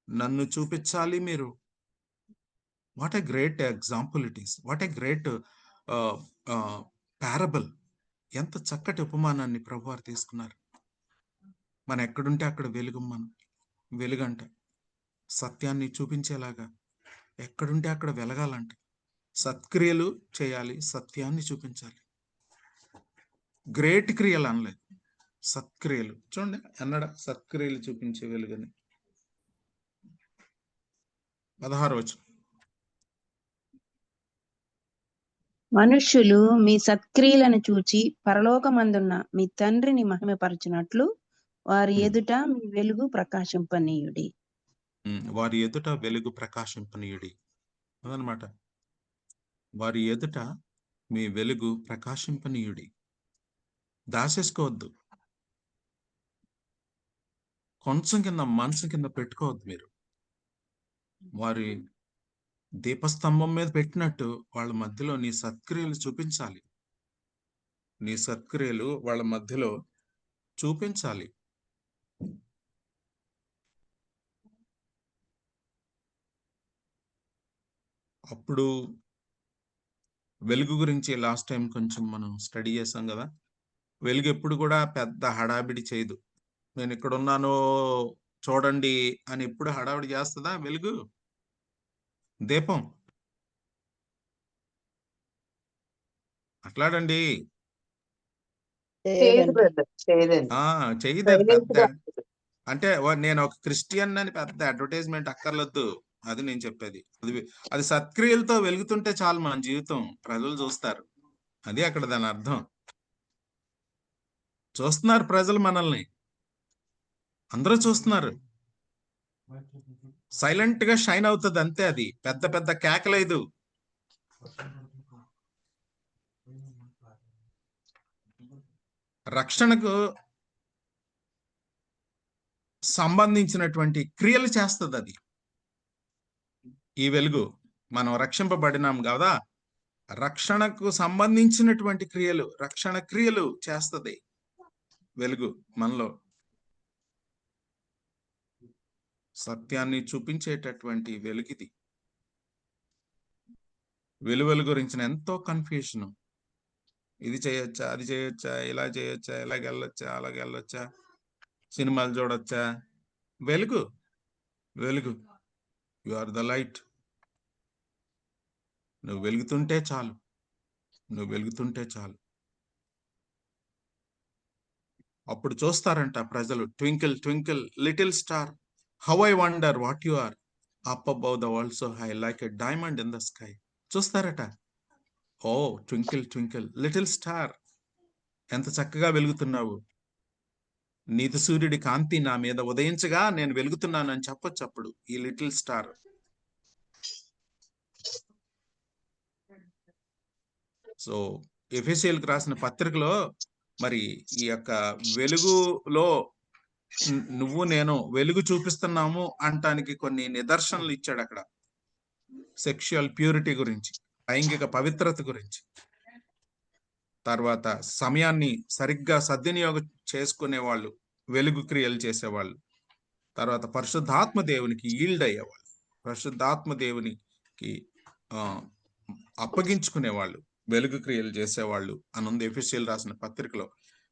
నన్ను చూపించాలి మీరు. What a great example it is, what a great parable. ఎంత చక్కటి ఉపమానాన్ని ప్రభువారు తీసుకున్నారు. మనం ఎక్కడుంటే అక్కడ మనం వెలుగంట, సత్యాన్ని చూపించేలాగా ఎక్కడుంటే అక్కడ వెలగాలంట. సత్క్రియలు చేయాలి, సత్యాన్ని చూపించాలి. గ్రేట్ క్రియలు అనలేదు, సత్క్రియలు. చూడండి అన్నాడా, సత్క్రియలు చూపించే వెలుగని. 16వ వచనం. మనుష్యులు మీ సత్క్రియలను చూచి పరలోకమందున్న మీ తండ్రిని మహిమపరచునట్లు వారి ఎదుట మీ వెలుగు ప్రకాశింపనీయుడి. వారి ఎదుట వెలుగు ప్రకాశింపనీయుడి అదనమాట. వారి ఎదుట మీ వెలుగు ప్రకాశింపనీయుడి. దాచేసుకోవద్దు, కొంచెం కింద మనసు కింద పెట్టుకోవద్దు. మీరు వారి దీపస్తంభం మీద పెట్టినట్టు వాళ్ళ మధ్యలో నీ సత్క్రియలు చూపించాలి. నీ సత్క్రియలు వాళ్ళ మధ్యలో చూపించాలి. అప్పుడు వెలుగు గురించి లాస్ట్ టైం కొంచెం మనం స్టడీ చేసాం కదా. వెలుగు ఎప్పుడు కూడా పెద్ద హడావిడి చేయదు. నేను ఇక్కడ ఉన్నానో చూడండి అని ఎప్పుడు హడావిడి చేస్తుందా వెలుగు? దీపం అట్లాడండి చెయ్యదు. పెద్ద అంటే నేను ఒక క్రిస్టియన్ అని పెద్ద అడ్వర్టైజ్మెంట్ అక్కర్లొద్దు. అది నేను చెప్పేది. అది సత్క్రియలతో వెలుగుతుంటే చాలు మన జీవితం, ప్రజలు చూస్తారు. అది అక్కడ దాని అర్థం. చూస్తున్నారు ప్రజలు మనల్ని, అందరూ చూస్తున్నారు. సైలెంట్ గా షైన్ అవుతుంది అంతే. అది పెద్ద పెద్ద కేకలేదు. రక్షణకు సంబంధించినటువంటి క్రియలు చేస్తుంది అది. ఈ వెలుగు మనం రక్షింపబడినాం కదా, రక్షణకు సంబంధించినటువంటి క్రియలు, రక్షణ క్రియలు చేస్తుంది వెలుగు మనలో. సత్యాన్ని చూపించేటటువంటి వెలుగిది. వెలుగుల గురించిన ఎంతో కన్ఫ్యూజన్. ఇది చేయొచ్చా, అది చేయొచ్చా, ఇలా చేయొచ్చా, ఇలాగెళ్ళొచ్చా, అలాగెళ్ళొచ్చా, సినిమాలు చూడొచ్చా. వెలుగు వెలుగు యు ఆర్ ద లైట్. నువ్వు వెలుగుతుంటే చాలు, నువ్వు వెలుగుతుంటే చాలు. అప్పుడు చూస్తారంట ప్రజలు, twinkle twinkle little star, how I wonder what you are. Up above the world so high like a diamond in the sky. చూస్తారట, ఓ ట్వింకిల్ ట్వింకిల్ లిటిల్ స్టార్, ఎంత చక్కగా వెలుగుతున్నావు, నీతి సూర్యుడి కాంతి నా మీద ఉదయించగా నేను వెలుగుతున్నాను అని చెప్పొచ్చు అప్పుడు ఈ లిటిల్ స్టార్. సో ఎఫెసీయులకు రాసిన పత్రికలో మరి ఈ యొక్క వెలుగులో నువ్వు నేను వెలుగు చూపిస్తున్నాము అంటానికి కొన్ని నిదర్శనలు ఇచ్చాడు అక్కడ. సెక్షువల్ ప్యూరిటీ గురించి, లైంగిక పవిత్రత గురించి, తర్వాత సమయాన్ని సరిగ్గా సద్వినియోగం చేసుకునే వాళ్ళు, వెలుగు క్రియలు చేసేవాళ్ళు, తర్వాత పరిశుద్ధాత్మ దేవునికి ఈల్డ్ అయ్యేవాళ్ళు, పరిశుద్ధాత్మ దేవునికి అప్పగించుకునేవాళ్ళు, వెలుగు క్రియలు చేసేవాళ్ళు అని ఉంది ఎఫెసీయులు రాసిన పత్రికలో.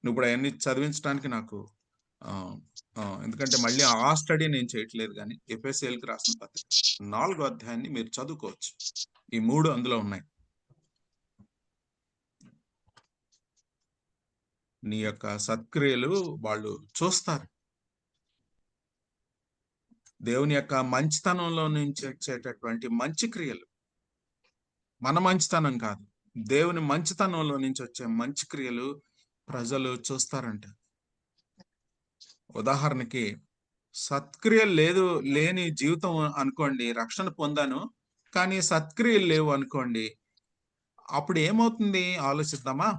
నువ్వు ఇప్పుడు అవన్నీ చదివించడానికి నాకు ఎందుకంటే మళ్ళీ ఆ స్టడీ నేను చేయట్లేదు, కానీ ఎఫెసీయులకు రాసిన పత్రిక 4వ అధ్యాయాన్ని మీరు చదువుకోవచ్చు. ఈ 3 అందులో ఉన్నాయి. నీ యొక్క సత్క్రియలు వాళ్ళు చూస్తారు. దేవుని యొక్క మంచితనంలో నుంచి వచ్చేటటువంటి మంచి క్రియలు, మన మంచితనం కాదు, దేవుని మంచితనంలో నుంచి వచ్చే మంచి క్రియలు ప్రజలు చూస్తారంట. ఉదాహరణకి సత్క్రియలు లేని జీవితం అనుకోండి, రక్షణ పొందాను కానీ సత్క్రియలు లేవు అనుకోండి, అప్పుడు ఏమవుతుంది ఆలోచిద్దామా?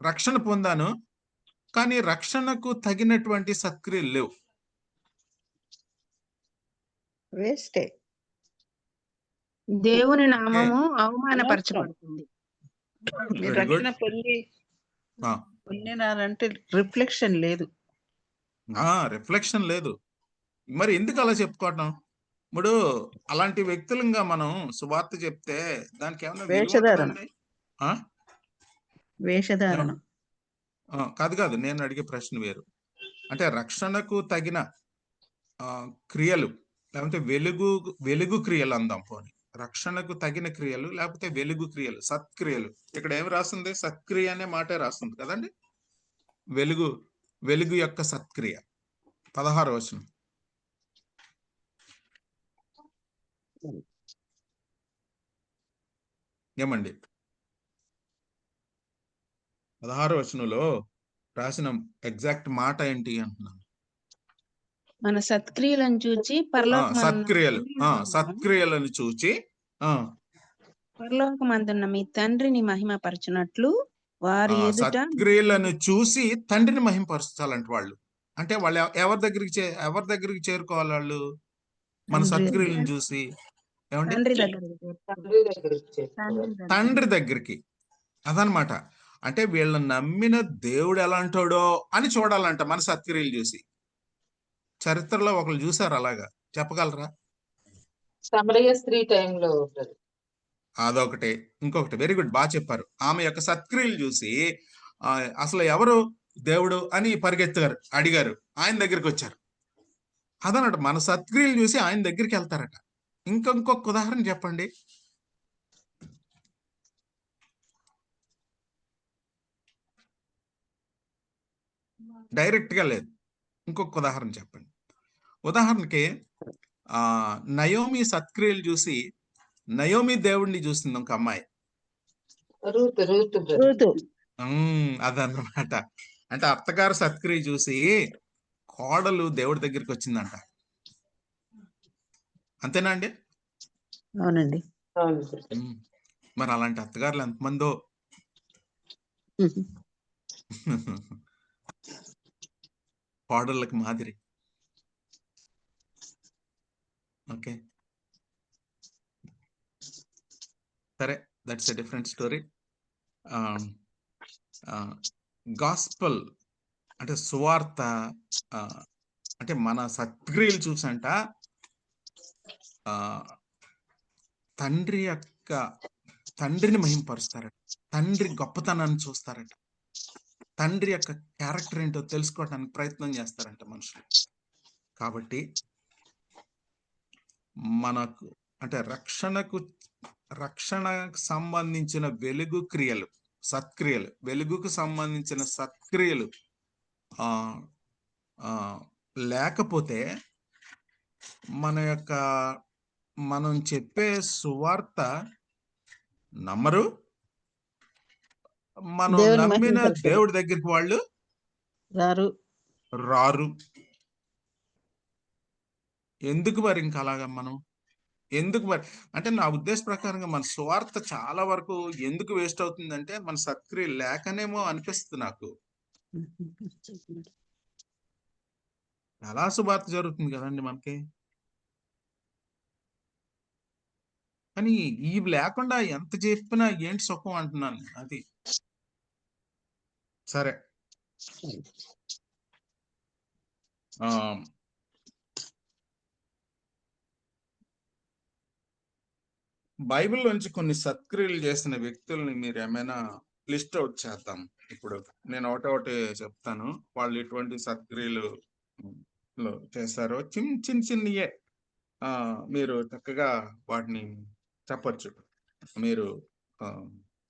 రక్షణ పొందాను కానీ రక్షణకు తగినటువంటి సత్క్రియలు లేవు, వేస్టే. దేవుని నామము అవమానపరచబడుతుంది. మీరు వెరీ గుడ్. రక్షణ పొందినారంటే రిఫ్లెక్షన్ లేదు. రిఫ్లెక్షన్ లేదు. మరి ఎందుకు అలా చెప్పుకోవటం? ఇప్పుడు అలాంటి వ్యక్తులంగా మనం సువార్త చెప్తే దానికి ఏమన్నా విలువ వేషధారణ. ఉంటుందండి? వేషధారణ. కాదు, నేను అడిగే ప్రశ్న వేరు. అంటే రక్షణకు తగిన క్రియలు, లేకపోతే వెలుగు క్రియలు అందాం పోనీ, రక్షణకు తగిన క్రియలు లేకపోతే వెలుగు క్రియలు, సత్క్రియలు. ఇక్కడ ఏమి రాస్తుంది? సత్క్రియ అనే మాటే రాస్తుంది కదండి. వెలుగు యొక్క సత్క్రియ 16వ వచనం. ఏమండి 16వ వచనంలో రాసిన ఎగ్జాక్ట్ మాట ఏంటి అంటున్నాను? మన సత్క్రియలను చూచి సత్క్రియలను చూచి పరలోకమందున్న మీ తండ్రిని మహిమపరచునట్లు వారి ఎదుట. సత్క్రియలను చూసి తండ్రిని మహిమపరచాలంట వాళ్ళు. అంటే వాళ్ళు ఎవరి దగ్గరికి చేరుకోవాలి? వాళ్ళు మన సత్క్రియలను చూసి ఏమండి తండ్రి దగ్గరికి. అదనమాట. అంటే వీళ్ళని నమ్మిన దేవుడు ఎలాంటోడో అని చూడాలంట మన సత్క్రియలు చూసి. చరిత్రలో ఒకళ్ళు చూసారు అలాగా, చెప్పగలరా? సమరయ స్త్రీ టైంలో అదొకటి. ఇంకొకటి వెరీ గుడ్, బాగా చెప్పారు. ఆమె యొక్క సత్క్రియలు చూసి అసలు ఎవరు దేవుడు అని పరిగెత్తారు, అడిగారు, ఆయన దగ్గరికి వచ్చారు. అదనమాట, మన సత్క్రియలు చూసి ఆయన దగ్గరికి వెళ్తారట. ఇంకొక ఉదాహరణ చెప్పండి. డైరెక్ట్ గా లేదు, ఇంకొక ఉదాహరణ చెప్పండి. ఉదాహరణకి నయోమి సత్క్రియలు చూసి నయోమి దేవుడిని చూసింది ఒక అమ్మాయి. అదన్నమాట. అంటే అత్తగారు సత్క్రియ చూసి కోడలు దేవుడి దగ్గరికి వచ్చిందంట. అంతేనా అండి? అవునండి. మరి అలాంటి అత్తగారులు ఎంతమందో. కోడళ్ళకి మాదిరి. ఓకే, సరే, that's a different story. Gospel అంటే సువార్త, అంటే మన సత్క్రియలు చూసంట తండ్రిని మహింపరుస్తారట, తండ్రి గొప్పతనాన్ని చూస్తారట, తండ్రి యొక్క క్యారెక్టర్ ఏంటో తెలుసుకోవడానికి ప్రయత్నం చేస్తారంట మనుషులు. కాబట్టి మనకు అంటే రక్షణకు సంబంధించిన వెలుగు క్రియలు, సత్క్రియలు, వెలుగుకు సంబంధించిన సత్క్రియలు లేకపోతే మనం చెప్పే సువార్త నమ్మరు. మనం దేవుని నమ్మిన మహిమపరచరు. దేవుడి దగ్గరికి వాళ్ళు రారు. ఎందుకు మరి ఇంకా అలాగా మనం ఎందుకు మరి అంటే నా ఉద్దేశ ప్రకారంగా మన సువార్త చాలా వరకు ఎందుకు వేస్ట్ అవుతుందంటే మన సత్క్రియ లేకనేమో అనిపిస్తుంది నాకు. చాలా సువార్త జరుగుతుంది కదండి మనకి, కానీ ఇవి లేకుండా ఎంత చెప్పినా ఏంటి సుఖం అంటున్నాను. అది సరే. ఆ బైబిల్లోంచి కొన్ని సత్క్రియలు చేసిన వ్యక్తుల్ని మీరు ఏమైనా లిస్ట్ అవుట్ చేద్దాం. ఇప్పుడు నేను ఒకటి చెప్తాను, వాళ్ళు ఎటువంటి సత్క్రియలు చేశారో చిన్నయే మీరు చక్కగా వాటిని చెప్పచ్చు. మీరు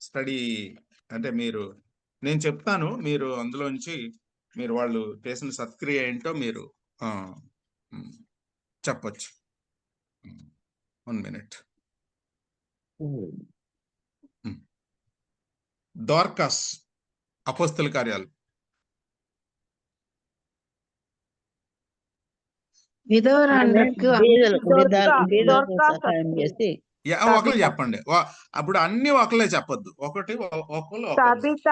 స్టడీ అంటే నేను చెప్తాను, మీరు అందులోంచి మీరు వాళ్ళు చేసిన సత్క్రియ ఏంటో మీరు చెప్పచ్చు. 1 minute. దోర్కాస్ అపోస్తల కార్యాలు. విధవరాండ్రకు బీదలకు సహాయం చేసి ఒకరు చెప్పండి, అప్పుడు అన్ని ఒకళ్ళే చెప్పొద్దు, ఒకళ్ళు తబిత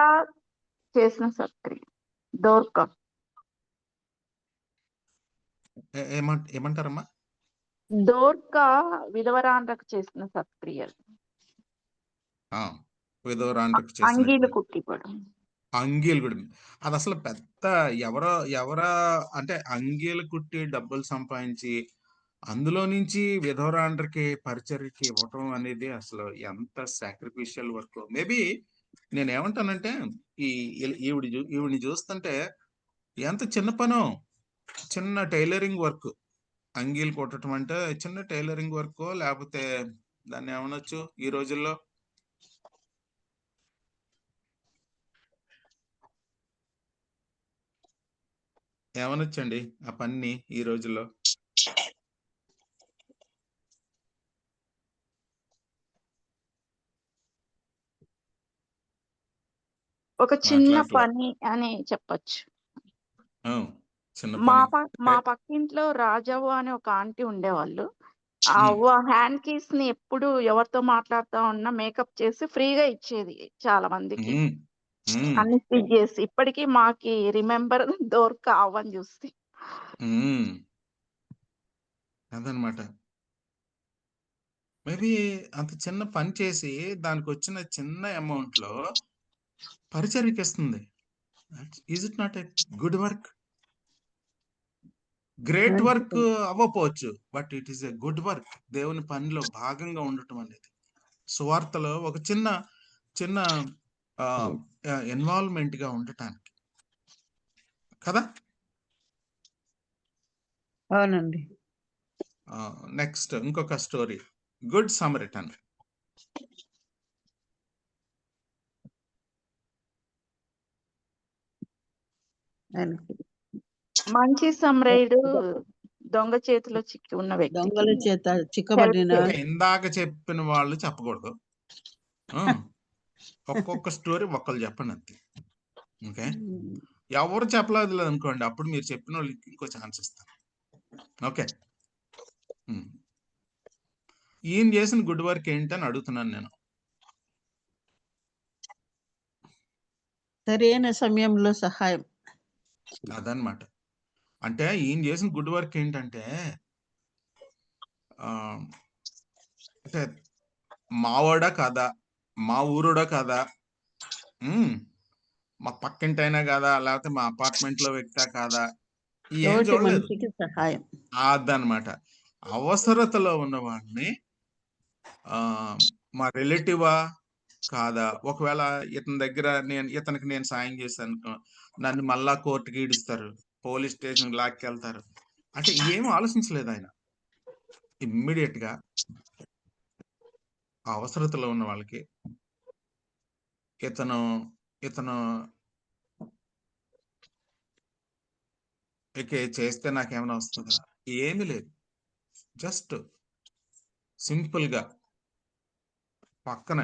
చేసిన సత్క్రియ. దోర్కా ఏమంటారమ్మా? దోర్కా విధవరాండ్రకు చేసిన సత్క్రియలు. విధవరాండ్రకు అంగీలు కుట్టిపడం. అంగీలు కూడా అది అసలు పెద్ద ఎవరా అంటే అంగీలు కుట్టి డబ్బులు సంపాదించి అందులో నుంచి విధవరాండ్రకి పరిచర్యకి ఇవ్వటం అనేది అసలు ఎంత సాక్రిఫిషియల్ వర్క్. మేబీ నేనేమంటానంటే ఈవిడిని చూస్తుంటే ఎంత చిన్న పనో, చిన్న టైలరింగ్ వర్క్. అంగీలు కుట్టడం అంటే చిన్న టైలరింగ్ వర్క్, లేకపోతే దాన్ని ఏమనొచ్చు ఈ రోజుల్లో? ఏమనొచ్చండి ఆ పని ఈ రోజుల్లో? ఒక చిన్న పని అని చెప్పచ్చు. మా పక్కింట్లో రాజవ్వ అని ఒక ఆంటీ ఉండేవాళ్ళు. ఆ అవ్వ హ్యాండ్ కీస్ ని ఎప్పుడు ఎవరితో మాట్లాడుతా ఉన్నా మేకప్ చేసి ఫ్రీగా ఇచ్చేది చాలా మందికి, అన్ని స్టిచ్ చేసి. ఇప్పటికీ మాకి రిమెంబర్ దోర్కా అవ్వని చూస్తే. అదనమాట. మేబీ అంత చిన్న పని చేసి దానికి వచ్చిన చిన్న అమౌంట్ లో పరిచర్యకి ఇస్తుంది. Is it not a good work? Great work అవ్వకపోవచ్చు, but it is a good work. దేవుని పనిలో భాగంగా ఉండటం అనేది, సువార్తలో ఒక చిన్న ఇన్వాల్వ్మెంట్ గా ఉండటానికి కదా. అవునండి. నెక్స్ట్ ఇంకొక స్టోరీ, గుడ్ సమరిటన్. మంచి సమరయుడు దొంగ చేతిలో చిక్కి ఉన్న వ్యక్తి, దొంగల చేత చిక్కబడిన ఇందాక చెప్పిన వాళ్ళు చెప్పకూడదు. ఒక్కొక్క స్టోరీ ఒక్కళ్ళు చెప్పండి అంతే. ఓకే, ఎవరు చెప్పలేదు అనుకోండి, అప్పుడు మీరు చెప్పిన వాళ్ళకి ఇంకో ఛాన్స్ ఇస్తాను. ఓకే, ఈయన చేసిన గుడ్ వర్క్ ఏంటని అడుగుతున్నాను నేను. సరైన సమయంలో సహాయం. అదనమాట. అంటే ఈయన చేసిన గుడ్ వర్క్ ఏంటంటే, అంటే మావాడా కాదా, మా ఊరుడా కాదా, మా పక్కింటి అయినా కాదా, లేకపోతే మా అపార్ట్మెంట్ లో వ్యక్తా కాదా, ఏం చూడలేదు. సహాయం అదనమాట. అవసరతలో ఉన్న వాడిని మా రిలేటివా కాదా, ఒకవేళ ఇతనికి నేను సాయం చేశాను, నన్ను మళ్ళా కోర్టుకి ఈడుస్తారు, పోలీస్ స్టేషన్ లాక్కెళ్తారు అంటే ఏం ఆలోచించలేదు ఆయన. ఇమ్మీడియట్ గా అవసరతలో ఉన్న వాళ్ళకి ఇతను ఓకే, చేస్తే నాకేమైనా వస్తుందా? ఏమీ లేదు. జస్ట్ సింపుల్ గా పక్కన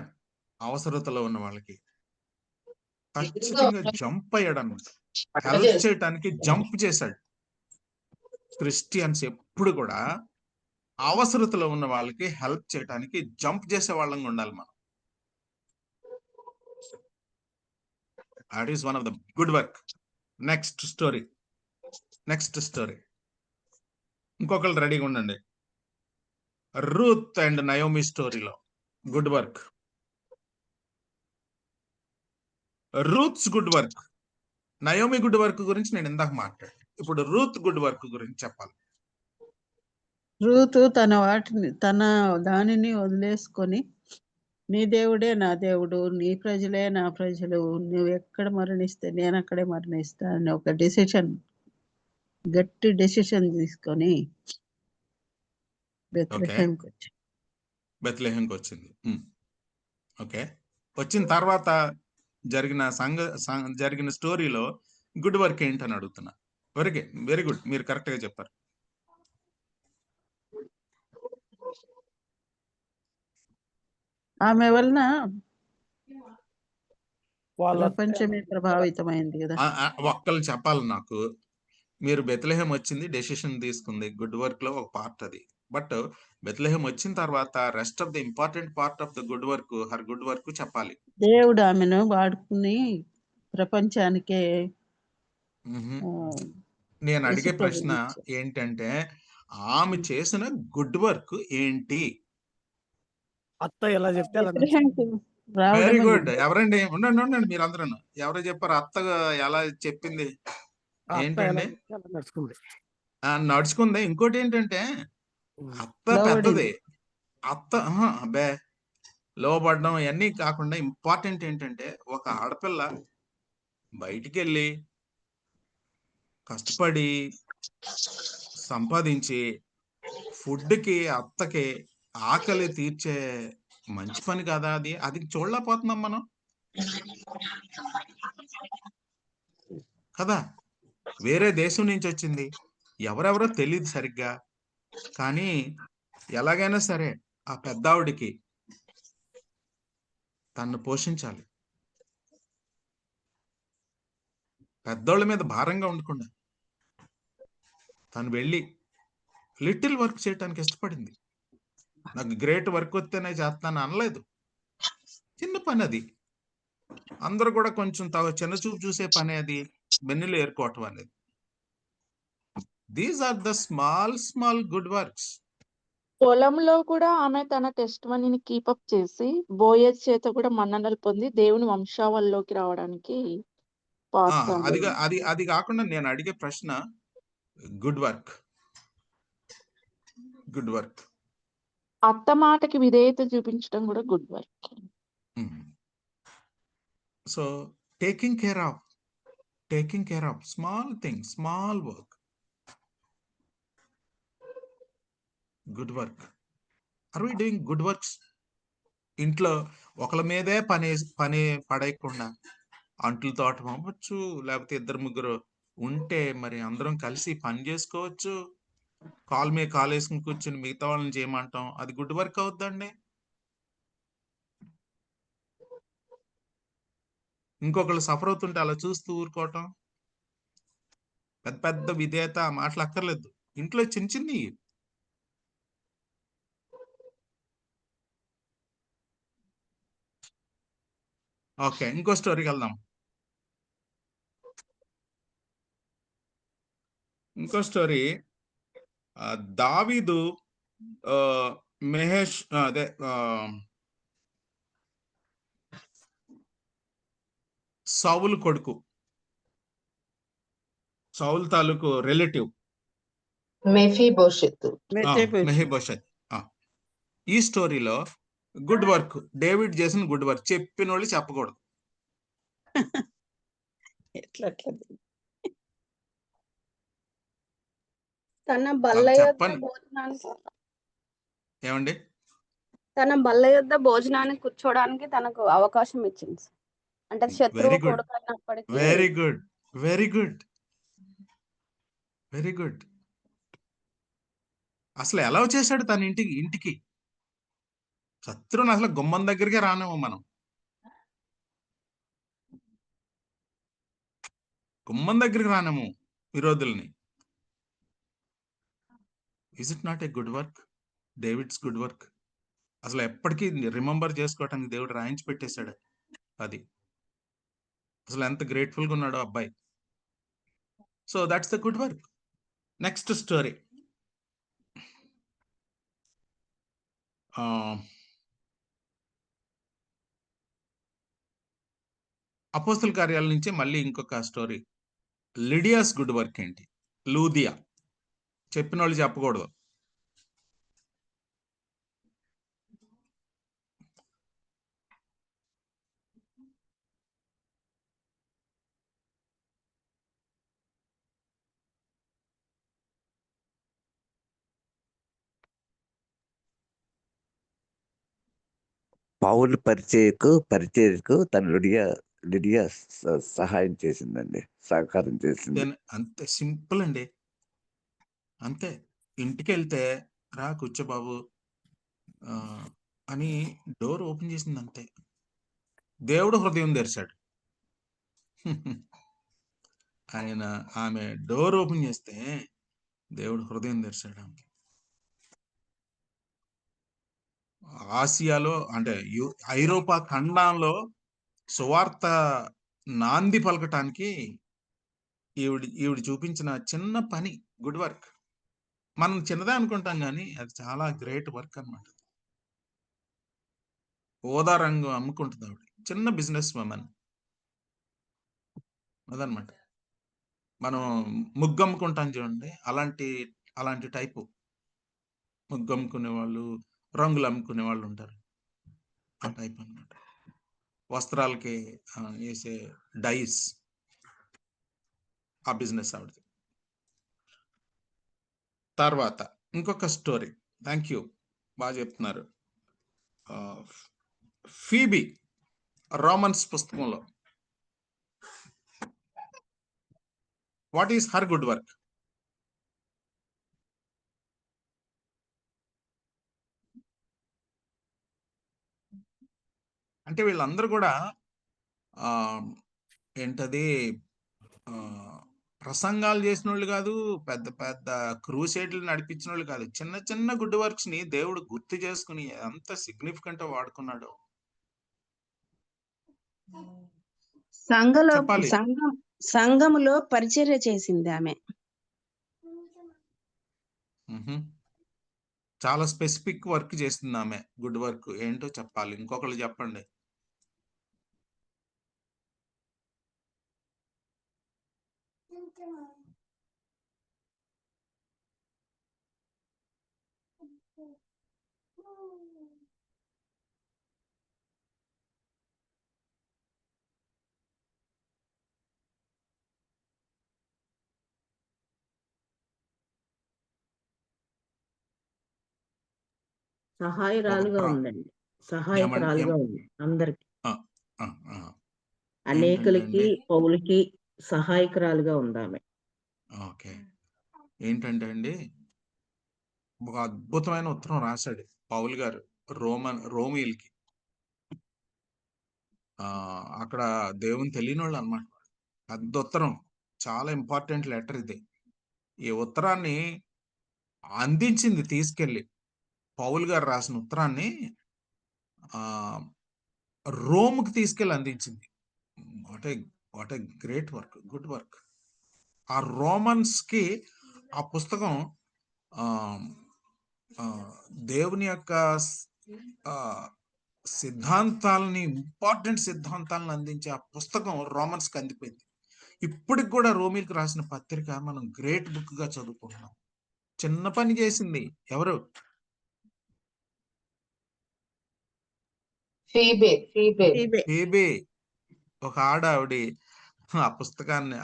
అవసరతలో ఉన్న వాళ్ళకి ఖచ్చితంగా జంప్ అయ్యాడు అనమాట. హెల్ప్ చేయటానికి జంప్ చేశాడు. క్రిస్టియన్స్ ఎప్పుడు కూడా అవసరతలో ఉన్న వాళ్ళకి హెల్ప్ చేయటానికి జంప్ చేసే వాళ్ళంగా ఉండాలి మనం. That is one of the good work. Next story. ఇంకొకళ్ళు రెడీగా ఉండండి. రూత్ అండ్ నయోమి స్టోరీలో good work. Ruth's good work, Naomi good work గురించి నేను ఇందాక మాట్లాడాను. ఇప్పుడు రూత్ గుడ్ వర్క్ గురించి చెప్పాలి. రూతు తన దానిని వదిలేసుకొని, నీ దేవుడే నా దేవుడు, నీ ప్రజలే నా ప్రజలు, నువ్వు ఎక్కడ మరణిస్తే నేను అక్కడే మరణిస్తా అని ఒక గట్టి డెసిషన్ తీసుకొని బెత్లెహేంకి వచ్చింది. ఓకే, వచ్చిన తర్వాత జరిగిన స్టోరీలో గుడ్ వర్క్ ఏంటని అడుగుతున్నా. వెరీ గుడ్, మీరు కరెక్ట్ గా చెప్పారు. ఆమె వలన ప్రపంచమే ప్రభావితమైంది కదా. ఒక్కళ్ళు చెప్పాలి నాకు. మీరు బెత్లెహేం వచ్చింది, డెసిషన్ తీసుకుంది, గుడ్ వర్క్ లో ఒక పార్ట్ అది. బట్ బెత్లెహేం వచ్చిన తర్వాత rest of the important part of the good work, her good work చెప్పాలి. దేవుడు ఆమెను వాడుకుని ప్రపంచానికే నేను అడిగే ప్రశ్న ఏంటంటే, ఆమె చేసిన గుడ్ వర్క్ ఏంటి? అత్త ఎలా చెప్తే అలా వెరీ గుడ్. ఎవరండి? ఉండండి మీరందరూ. ఎవరో చెప్పారు అత్త ఎలా చెప్పింది ఏంటండి? నడుచుకుంది. ఇంకోటి ఏంటంటే, అత్త పెద్దది. అత్త అబ్బే లోబడడం ఇవన్నీ కాకుండా ఇంపార్టెంట్ ఏంటంటే, ఒక ఆడపిల్ల బయటికి వెళ్ళి కష్టపడి సంపాదించి ఫుడ్కి అత్తకి ఆకలి తీర్చే మంచి పని కదా అది. అది చూడలేకపోతున్నాం మనం కదా. వేరే దేశం నుంచి వచ్చింది, ఎవరెవరో తెలియదు సరిగ్గా, కానీ ఎలాగైనా సరే ఆ పెద్దావిడికి తన్ను పోషించాలి. పెద్దోళ్ళ మీద భారంగా ఉండకుండా తను వెళ్ళి లిటిల్ వర్క్ చేయటానికి ఇష్టపడింది. నాకు గ్రేట్ వర్క్ వస్తేనే చేస్తాను అనలేదు. చిన్న పని అది. అందరూ కూడా కొంచెం చిన్న చూపు చూసే పని అది, వెన్నులు ఏరుకోవటం అనేది. These are the small good works. పొలంలో కూడా ఆమె తన టెస్టిమనీని కీపప్ చేసి బోయజ్ చేత కూడా మన్ననలు పొంది దేవుని వంశావళిలోకి రావడానికి అది కాకుండా నేను అడిగే ప్రశ్న గుడ్ వర్క్. అత్త మాటకి విధేయత చూపించడం కూడా good work. So taking care of small things, small work, good work. Are we doing good works? ఇంట్లో ఒకళ్ళ మీదే పని పడేయకుండా అంట్లు తోటం అవ్వచ్చు, లేకపోతే ఇద్దరు ముగ్గురు ఉంటే మరి అందరం కలిసి పని చేసుకోవచ్చు. కాల్ మీద కాల్ వేసుకుని కూర్చుని మిగతా వాళ్ళని చేయమంటాం, అది గుడ్ వర్క్ అవుద్దండి. ఇంకొకళ్ళు సఫర్ అవుతుంటే అలా చూస్తూ ఊరుకోవటం, పెద్ద పెద్ద విధేయత మాటలు అక్కర్లేదు. ఇంట్లో చిన్న చిన్ని. ఓకే, ఇంకో స్టోరీకి వెళ్దాం. ఇంకో స్టోరీ, దావీదు మహేష్ అదే సౌలు కొడుకు, సౌలు తాలూకు రిలేటివ్ మెఫీబోషెత్. ఈ స్టోరీలో గుడ్ వర్క్, డేవిడ్ చేసిన గుడ్ వర్క్ చెప్పిన వాళ్ళు చెప్పకూడదు. తన బల్ల ఏమండి? తన బల్ల యొద్ద భోజనానికి కూర్చోడానికి తనకు అవకాశం ఇచ్చింది. అంటే శత్రువు కొడుకున్నప్పటికీ. Very good. Very good. అసలు ఎలా చేశాడు తన ఇంటికి శత్రువుని అసలు గుమ్మం దగ్గరికే రానేమో మనం. గుమ్మం దగ్గరికి రానేమో విరోధుల్ని. Is it not a good work? David's good work అసలు ఎప్పటికీ రిమెంబర్ చేసుకోవటానికి దేవుడు రాయించి పెట్టేశాడు. అది అసలు ఎంత గ్రేట్ఫుల్గా ఉన్నాడో అబ్బాయి. So that's the good work. Next story. అపోస్తుల కార్యాల నుంచి మళ్ళీ ఇంకొక స్టోరీ. లిడియాస్ గుడ్ వర్క్ ఏంటి? లూదియా. చెప్పిన వాళ్ళు చెప్పకూడదు. పౌలు పరిచర్యకు తన లిడియా సహాయం చేసిందండి, సహకారం చేసింది. అంతే సింపుల్ అండి. అంతే. ఇంటికి వెళ్తే రా కూర్చో బాబు అని డోర్ ఓపెన్ చేసింది. అంతే. దేవుడు హృదయం తెరిచాడు. ఆమె డోర్ ఓపెన్ చేస్తే దేవుడు హృదయం తెరిచాడు ఆమెకి. ఆసియాలో అంటే ఐరోపా ఖండంలో సువార్త నాంది పలకటానికి ఈవిడ చూపించిన చిన్న పని గుడ్ వర్క్. మనం చిన్నదే అనుకుంటాం కానీ అది చాలా గ్రేట్ వర్క్ అన్నమాట. ఓదా రంగు అమ్ముకుంటుంది ఆవిడ. చిన్న బిజినెస్ ఉమెన్ అదనమాట. మనం ముగ్గు అమ్ముకుంటాం చూడండి, అలాంటి టైపు ముగ్గు అమ్ముకునే వాళ్ళు, రంగులు అమ్ముకునే వాళ్ళు ఉంటారు. ఆ టైప్ అన్నమాట. వస్త్రాలకి వేసే డైస్, ఆ బిజినెస్ ఆవిడది. తర్వాత ఇంకొక స్టోరీ. థ్యాంక్ యూ, బాగా చెప్తున్నారు. ఫీబీ రోమన్స్ పుస్తకంలో what is her good work? అంటే వీళ్ళందరూ కూడా ఏంటది ప్రసంగాలు చేసిన వాళ్ళు కాదు, పెద్ద పెద్ద క్రూసేడ్లు నడిపించిన వాళ్ళు కాదు. చిన్న చిన్న గుడ్ వర్క్స్ ని దేవుడు గుర్తు చేసుకుని ఎంత సిగ్నిఫికెంట్ వాడుకున్నాడు. సంఘములో పరిచర్య చేసింది ఆమె. చాలా స్పెసిఫిక్ వర్క్ చేస్తుంది ఆమె. గుడ్ వర్క్ ఏంటో చెప్పాలి, ఇంకొకళ్ళు చెప్పండి. సహాయరాలుగా ఉందండి. సహాయకురాలుగా ఉంది అందరికి. అనేకులకి, పౌలకి సహాయకురాలుగా ఉంది ఆమె. ఓకే. ఏంటంటే అండి, ఒక అద్భుతమైన ఉత్తరం రాశాడు పౌలు గారు రోమీలకి. అక్కడ దేవుని తెలియని వాళ్ళు అన్నమాట. పెద్ద ఉత్తరం, చాలా ఇంపార్టెంట్ లెటర్ ఇది. ఈ ఉత్తరాన్ని అందించింది తీసుకెళ్ళి, పౌలు గారు రాసిన ఉత్తరాన్ని రోమ్కి తీసుకెళ్ళి అందించింది. What a great work, good work. ఆ రోమన్స్ కి ఆ పుస్తకం దేవుని యొక్క సిద్ధాంతాలని, ఇంపార్టెంట్ సిద్ధాంతాలను అందించే ఆ పుస్తకం రోమన్స్ కి అందిపోయింది. ఇప్పటికి కూడా రోమిల్కి రాసిన పత్రిక మనం గ్రేట్ బుక్ గా చదువుకుంటున్నాం. చిన్న పని చేసింది ఎవరు? ఫీబే. ఒక ఆవిడ ఆ పుస్తకాన్ని,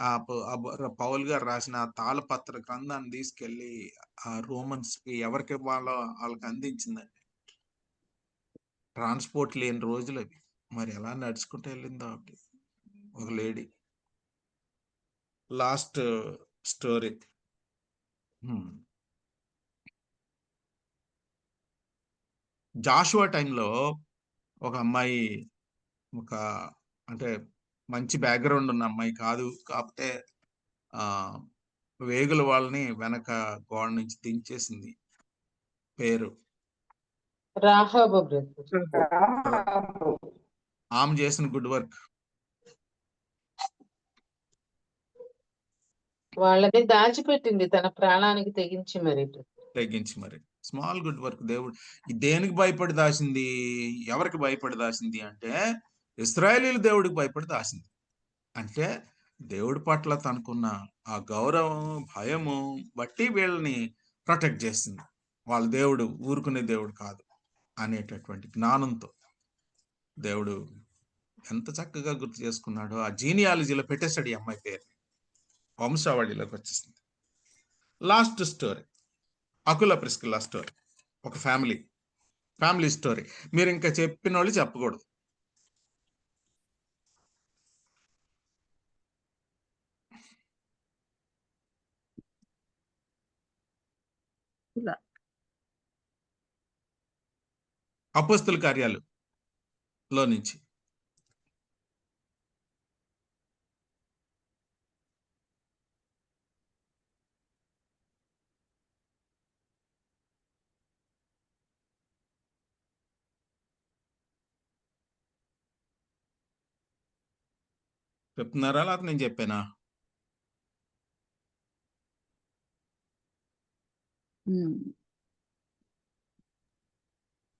పౌల్ గారు రాసిన తాళపత్ర గ్రంథాన్ని తీసుకెళ్లి ఆ రోమన్స్ కి ఎవరికి ఇవ్వాలో వాళ్ళకి అందించిందండి. ట్రాన్స్పోర్ట్ లేని రోజులు అవి. మరి ఎలా నడుచుకుంటూ వెళ్ళిందో ఆవిడ, ఒక లేడీ. Last story. జాషువా టైంలో ఒక అమ్మాయి, ఒక అంటే మంచి బ్యాక్గ్రౌండ్ ఉన్న అమ్మాయి కాదు, కాకపోతే వేగుల వాళ్ళని వెనక గోడ నుంచి దించేసింది. పేరు రాహాబు బ్రదర్. ఆమె చేసిన గుడ్ వర్క్. వాళ్ళని దాచిపెట్టింది తన ప్రాణానికి తెగించి మరి. Small good work. దేవుడు దేనికి భయపడి దాసింది, ఎవరికి భయపడి దాసింది అంటే ఇశ్రాయేలీయుల దేవుడికి భయపడి దాసింది. అంటే దేవుడి పట్ల తనకున్న ఆ గౌరవం, భయము బట్టి వీళ్ళని ప్రొటెక్ట్ చేసింది. వాళ్ళ దేవుడు ఊరుకునే దేవుడు కాదు అనేటటువంటి జ్ఞానంతో దేవుడు ఎంత చక్కగా గుర్తు చేసుకున్నాడో ఆ జీనియాలజీలో పెట్టేశాడు ఈ అమ్మాయి పేరు. వంశావళిలోకి వచ్చేసింది. Last story Aquila Priscilla story. ఒక ఫ్యామిలీ స్టోరీ. మీరు ఇంకా చెప్పిన వాళ్ళు చెప్పకూడదు. అపోస్తుల కార్యాలలో నుంచి చెప్తున్నారా లేకపోతే నేను చెప్పానా?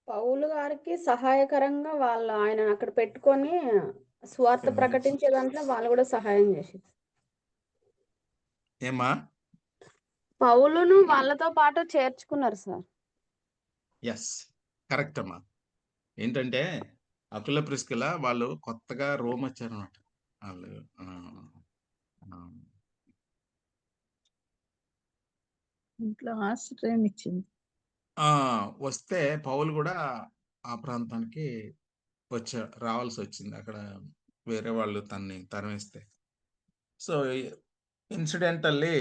పౌలు గారికి సహాయకరంగా వాళ్ళు ఆయన అక్కడ పెట్టుకొని స్వార్థ ప్రకటించే దాంట్లో వాళ్ళు కూడా సహాయం చేశారు. ఏమా? పౌలును వాళ్ళతో పాటు చేర్చుకున్నారు సార్. ఎస్, కరెక్ట్ అమ్మా. ఏంటంటే అకుల ప్రిస్కిల్లా వాళ్ళు కొత్తగా రోమ్ వచ్చారన్నమాట. వాళ్ళు ఇంట్లో ఆశ్రయం ఇచ్చింది. వస్తే పౌలు కూడా ఆ ప్రాంతానికి రావాల్సి వచ్చింది. అక్కడ వేరే వాళ్ళు తన్ని తరిమేస్తే. సో ఇన్సిడెంటల్లీ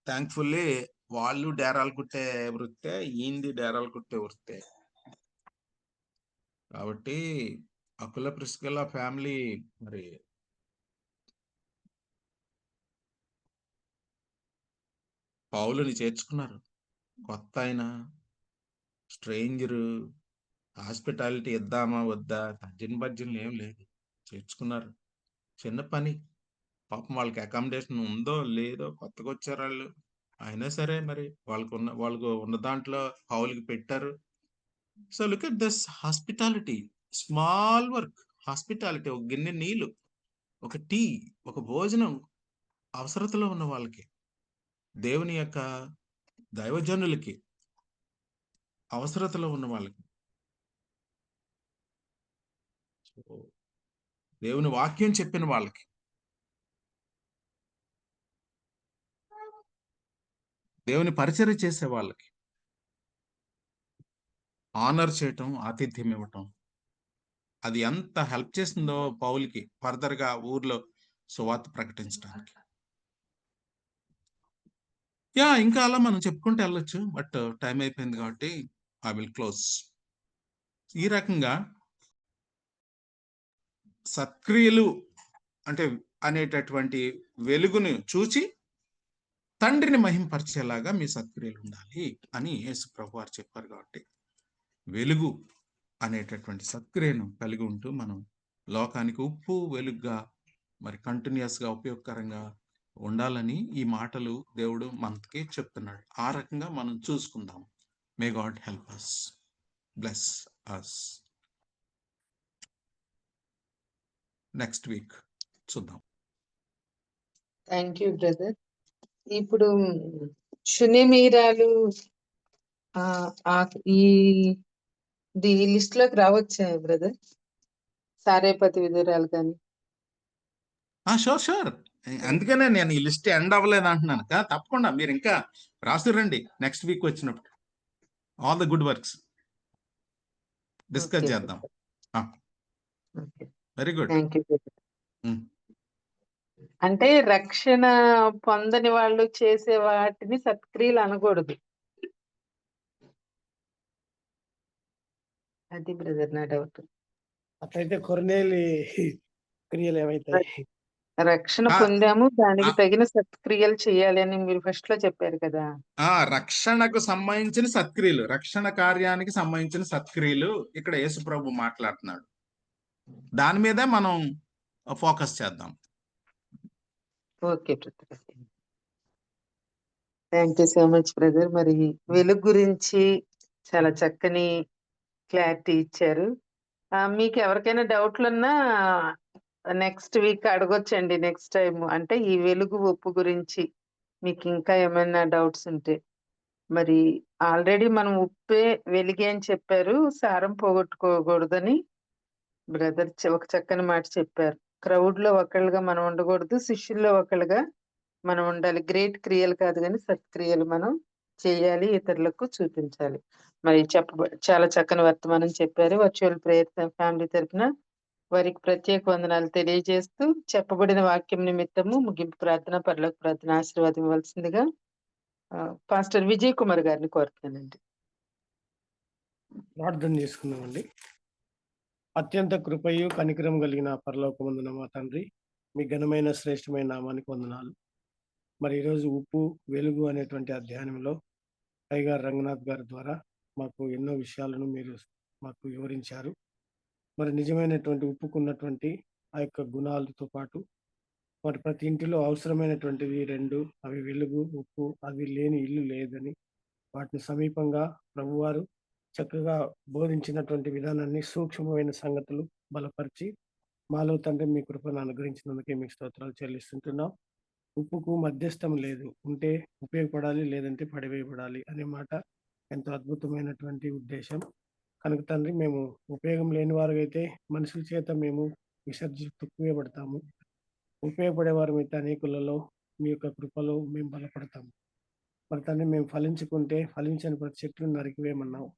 థ్యాంక్ఫుల్లీ వాళ్ళు డేరాలు కుట్టే వృత్తే, ఈంది డేరాలు కుట్టే వృత్తే. కాబట్టి అకుల ప్రిస్కిల్లా ఫ్యామిలీ మరి పౌలుని చేర్చుకున్నారు. కొత్త ఆయన, స్ట్రేంజరు, హాస్పిటాలిటీ ఇద్దామా వద్దా, తర్జన ఏం లేదు, చేర్చుకున్నారు. చిన్న పని. పాపం వాళ్ళకి అకామిడేషన్ ఉందో లేదో, కొత్తగా వచ్చారు వాళ్ళు. అయినా సరే మరి వాళ్ళకు ఉన్న దాంట్లో పౌలుకి పెట్టారు. So look at this hospitality, small work. Hospitality, ఒక గిన్నె నీళ్ళు, ఒక టీ, ఒక భోజనం అవసరతలో ఉన్న వాళ్ళకి, దేవుని యొక్క దైవజనులకి, అవసరతలో ఉన్న వాళ్ళకి దేవుని వాక్యం చెప్పిన వాళ్ళకి, దేవుని పరిచర్య చేసే వాళ్ళకి ఆనర్ చేయటం, ఆతిథ్యం ఇవ్వటం, అది ఎంత హెల్ప్ చేసిందో పౌలుకి ఫర్దర్గా ఊర్లో సువార్త ప్రకటించడానికి. ఇంకా అలా మనం చెప్పుకుంటూ వెళ్ళొచ్చు, బట్ టైం అయిపోయింది కాబట్టి ఐ విల్ క్లోజ్. ఈ రకంగా సత్క్రియలు అంటే అనేటటువంటి వెలుగును చూచి తండ్రిని మహింపరిచేలాగా మీ సత్క్రియలు ఉండాలి అని యేసు ప్రభు వారు చెప్పారు. కాబట్టి వెలుగు అనేటటువంటి సత్క్రియను కలిగి ఉంటూ మనం లోకానికి ఉప్పు వెలుగుగా మరి కంటిన్యూస్గా ఉపయోగకరంగా ఉండాలని ఈ మాటలు దేవుడు మనకి చెప్తున్నాడు. ఆ రకంగా మనం చూసుకుందాం. May God help us, bless us. Next week చూద్దాం. Thank you brother. ఇప్పుడు శునిమీరాలు ఈ లిస్ట్ లోకి రావచ్చా బ్రదర్? సారేపతి విధురాలు కానీ. షూర్. అందుకనే నేను ఈ లిస్ట్ ఎండ్ అవ్వలేదు అంటున్నాను. తప్పకుండా మీరు ఇంకా రాసురండి నెక్స్ట్ వీక్ వచ్చినప్పుడు. All the good works discuss చేద్దాం. Very good. Thank you. అంటే రక్షణ పొందని వాళ్ళు చేసే వాటిని సత్క్రియలు అనకూడదు. అది బ్రదర్ నా డౌట్. అట్లయితే కొర్నేలి క్రియలు ఏమైతాయి? రక్షణ ఆ, పొందాము, దానికి ఆ, తగిన సత్క్రియలు చేయాలి అని మీరు ఫస్ట్ లో చెప్పారు కదా. రక్షణకు సంబంధించిన సత్క్రియలు, రక్షణ కార్యానికి సంబంధించిన సత్క్రియలు ఇక్కడ యేసుప్రభు మాట్లాడుతున్నాడు. దాని మీదే మనం ఫోకస్ చేద్దాం. Okay brother, thank you so much brother. మరి వెలుగు గురించి చాలా చక్కని క్లారిటీ ఇచ్చారు. మీకు ఎవరికైనా డౌట్లు ఉన్నా నెక్స్ట్ వీక్ అడగొచ్చండి. నెక్స్ట్ టైం అంటే ఈ వెలుగు ఉప్పు గురించి మీకు ఇంకా ఏమైనా డౌట్స్ ఉంటే. మరి ఆల్రెడీ మనం ఉప్పే వెలిగే అని చెప్పారు, సారం పోగొట్టుకోకూడదని బ్రదర్ ఒక చక్కని మాట చెప్పారు. క్రౌడ్ లో ఒకళ్ళుగా మనం ఉండకూడదు, శిష్యుల్లో ఒకళ్ళుగా మనం ఉండాలి. గ్రేట్ క్రియలు కాదు కానీ సత్క్రియలు మనం చేయాలి, ఇతరులకు చూపించాలి. మరి చాలా చక్కని వర్తమానం చెప్పారు. వర్చువల్ ప్రేయర్ ఫ్యామిలీ తరఫున వారికి ప్రత్యేక వందనాలు తెలియజేస్తూ చెప్పబడిన వాక్యం నిమిత్తము ముగింపు ప్రార్థన, పరలోక ప్రార్థన ఆశీర్వాదం ఇవ్వాల్సిందిగా పాస్టర్ విజయ్ కుమార్ గారిని కోరుతున్నానండి. ప్రార్థన చేసుకుందామండి. అత్యంత కృపయు కనికరం కలిగిన పరలోకమందున మా తండ్రి, మీ ఘనమైన శ్రేష్టమైన నామానికి వందనాలు. మరి ఈరోజు ఉప్పు వెలుగు అనేటువంటి అధ్యయనంలో టైగర్ రంగనాథ్ గారి ద్వారా మాకు ఎన్నో విషయాలను మీరు మాకు వివరించారు. మరి నిజమైనటువంటి ఉప్పుకున్నటువంటి ఆ యొక్క గుణాలతో పాటు మరి ప్రతి ఇంటిలో అవసరమైనటువంటివి రెండు, అవి వెలుగు, ఉప్పు. అవి లేని ఇల్లు లేదని వాటిని సమీపంగా ప్రభువారు చక్కగా బోధించినటువంటి విధానాన్ని, సూక్ష్మమైన సంగతులు బలపరిచి మాలో తండ్రి మీ కృపను అనుగ్రహించినందుకే మీకు స్తోత్రాలు చెల్లిస్తుంటున్నాం. ఉప్పుకు మధ్యస్థం లేదు, ఉంటే ఉపయోగపడాలి, లేదంటే పడివేయబడాలి అనే మాట ఎంతో అద్భుతమైనటువంటి ఉద్దేశం. కనుక తండ్రి, మేము ఉపయోగం లేని వారైతే మనుషుల చేత మేము తొక్కివేయబడతాము. ఉపయోగపడే వారి అయితే అనేకులలో మీ యొక్క కృపలో మేము బలపడతాము. మరి తండ్రి, మేము ఫలించుకుంటే ఫలించని ప్రతి చెట్టును నరికివేయమన్నావు.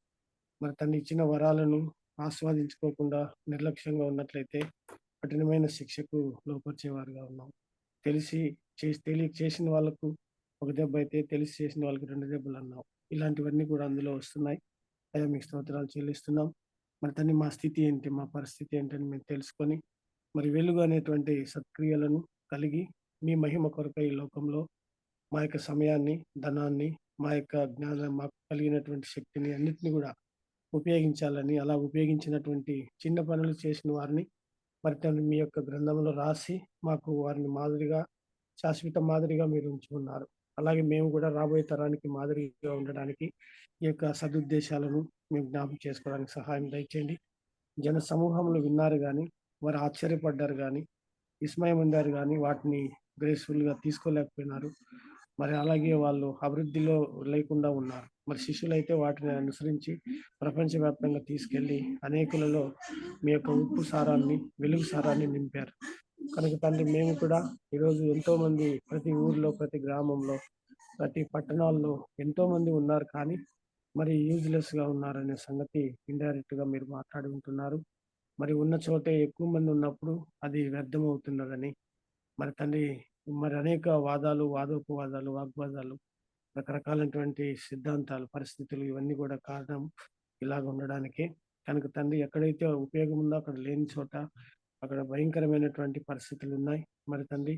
మరి తండ్రి, ఇచ్చిన వరాలను ఆస్వాదించుకోకుండా నిర్లక్ష్యంగా ఉన్నట్లయితే కఠినమైన శిక్షకు లోపరిచేవారుగా ఉన్నాం. తెలియక చేసిన వాళ్ళకు ఒక దెబ్బ అయితే తెలిసి చేసిన వాళ్ళకి 2 దెబ్బలు అన్నావు. ఇలాంటివన్నీ కూడా అందులో వస్తున్నాయి. అయ్యా, మీకు స్తోత్రాలు చెల్లిస్తున్నాం. మరి తండ్రి, మా స్థితి ఏంటి, మా పరిస్థితి ఏంటని మేము తెలుసుకొని మరి వెలుగు అనేటువంటి సత్క్రియలను కలిగి మీ మహిమ కొరకై ఈ లోకంలో మా యొక్క సమయాన్ని, ధనాన్ని, మా యొక్క జ్ఞానం, మాకు కలిగినటువంటి శక్తిని అన్నిటిని కూడా ఉపయోగించాలని, అలా ఉపయోగించినటువంటి చిన్న పనులు చేసిన వారిని మరి తండ్రి మీ యొక్క గ్రంథంలో రాసి మాకు వారిని మాదిరిగా, శాశ్వత మాదిరిగా మీరు ఉంచుకున్నారు. అలాగే మేము కూడా రాబోయే తరానికి మాదిరిగా ఉండడానికి ఈ యొక్క సదుద్దేశాలను మేము జ్ఞాపకం చేసుకోవడానికి సహాయం దయచేయండి. జన సమూహంలో విన్నారు కానీ వారు ఆశ్చర్యపడ్డారు కానీ విస్మయం ఉండారు కానీ వాటిని గ్రేస్ఫుల్గా తీసుకోలేకపోయినారు. మరి అలాగే వాళ్ళు అభివృద్ధిలో లేకుండా ఉన్నారు. మరి శిష్యులు అయితే వాటిని అనుసరించి ప్రపంచవ్యాప్తంగా తీసుకెళ్లి అనేకులలో మీ యొక్క ఉప్పు సారాన్ని, వెలుగు సారాన్ని నింపారు. కనుక తండ్రి, మేము కూడా ఈరోజు ఎంతో మంది ప్రతి ఊర్లో, ప్రతి గ్రామంలో, ప్రతి పట్టణాల్లో ఎంతో మంది ఉన్నారు కానీ మరి యూజ్లెస్ గా ఉన్నారనే సంగతి ఇండైరెక్ట్ గా మీరు మాట్లాడి ఉంటున్నారు. మరి ఉన్న చోటే ఎక్కువ మంది ఉన్నప్పుడు అది వ్యర్థం అవుతున్నదని మరి తండ్రి, మరి అనేక వాదాలు, వాదోపవాదాలు, వాగ్వాదాలు, రకరకాలైనటువంటి సిద్ధాంతాలు, పరిస్థితులు ఇవన్నీ కూడా కారణం ఇలాగ ఉండడానికి. కనుక తండ్రి, ఎక్కడైతే ఉపయోగం ఉందో అక్కడ లేని చోట అక్కడ భయంకరమైనటువంటి పరిస్థితులు ఉన్నాయి. మరి తండ్రి,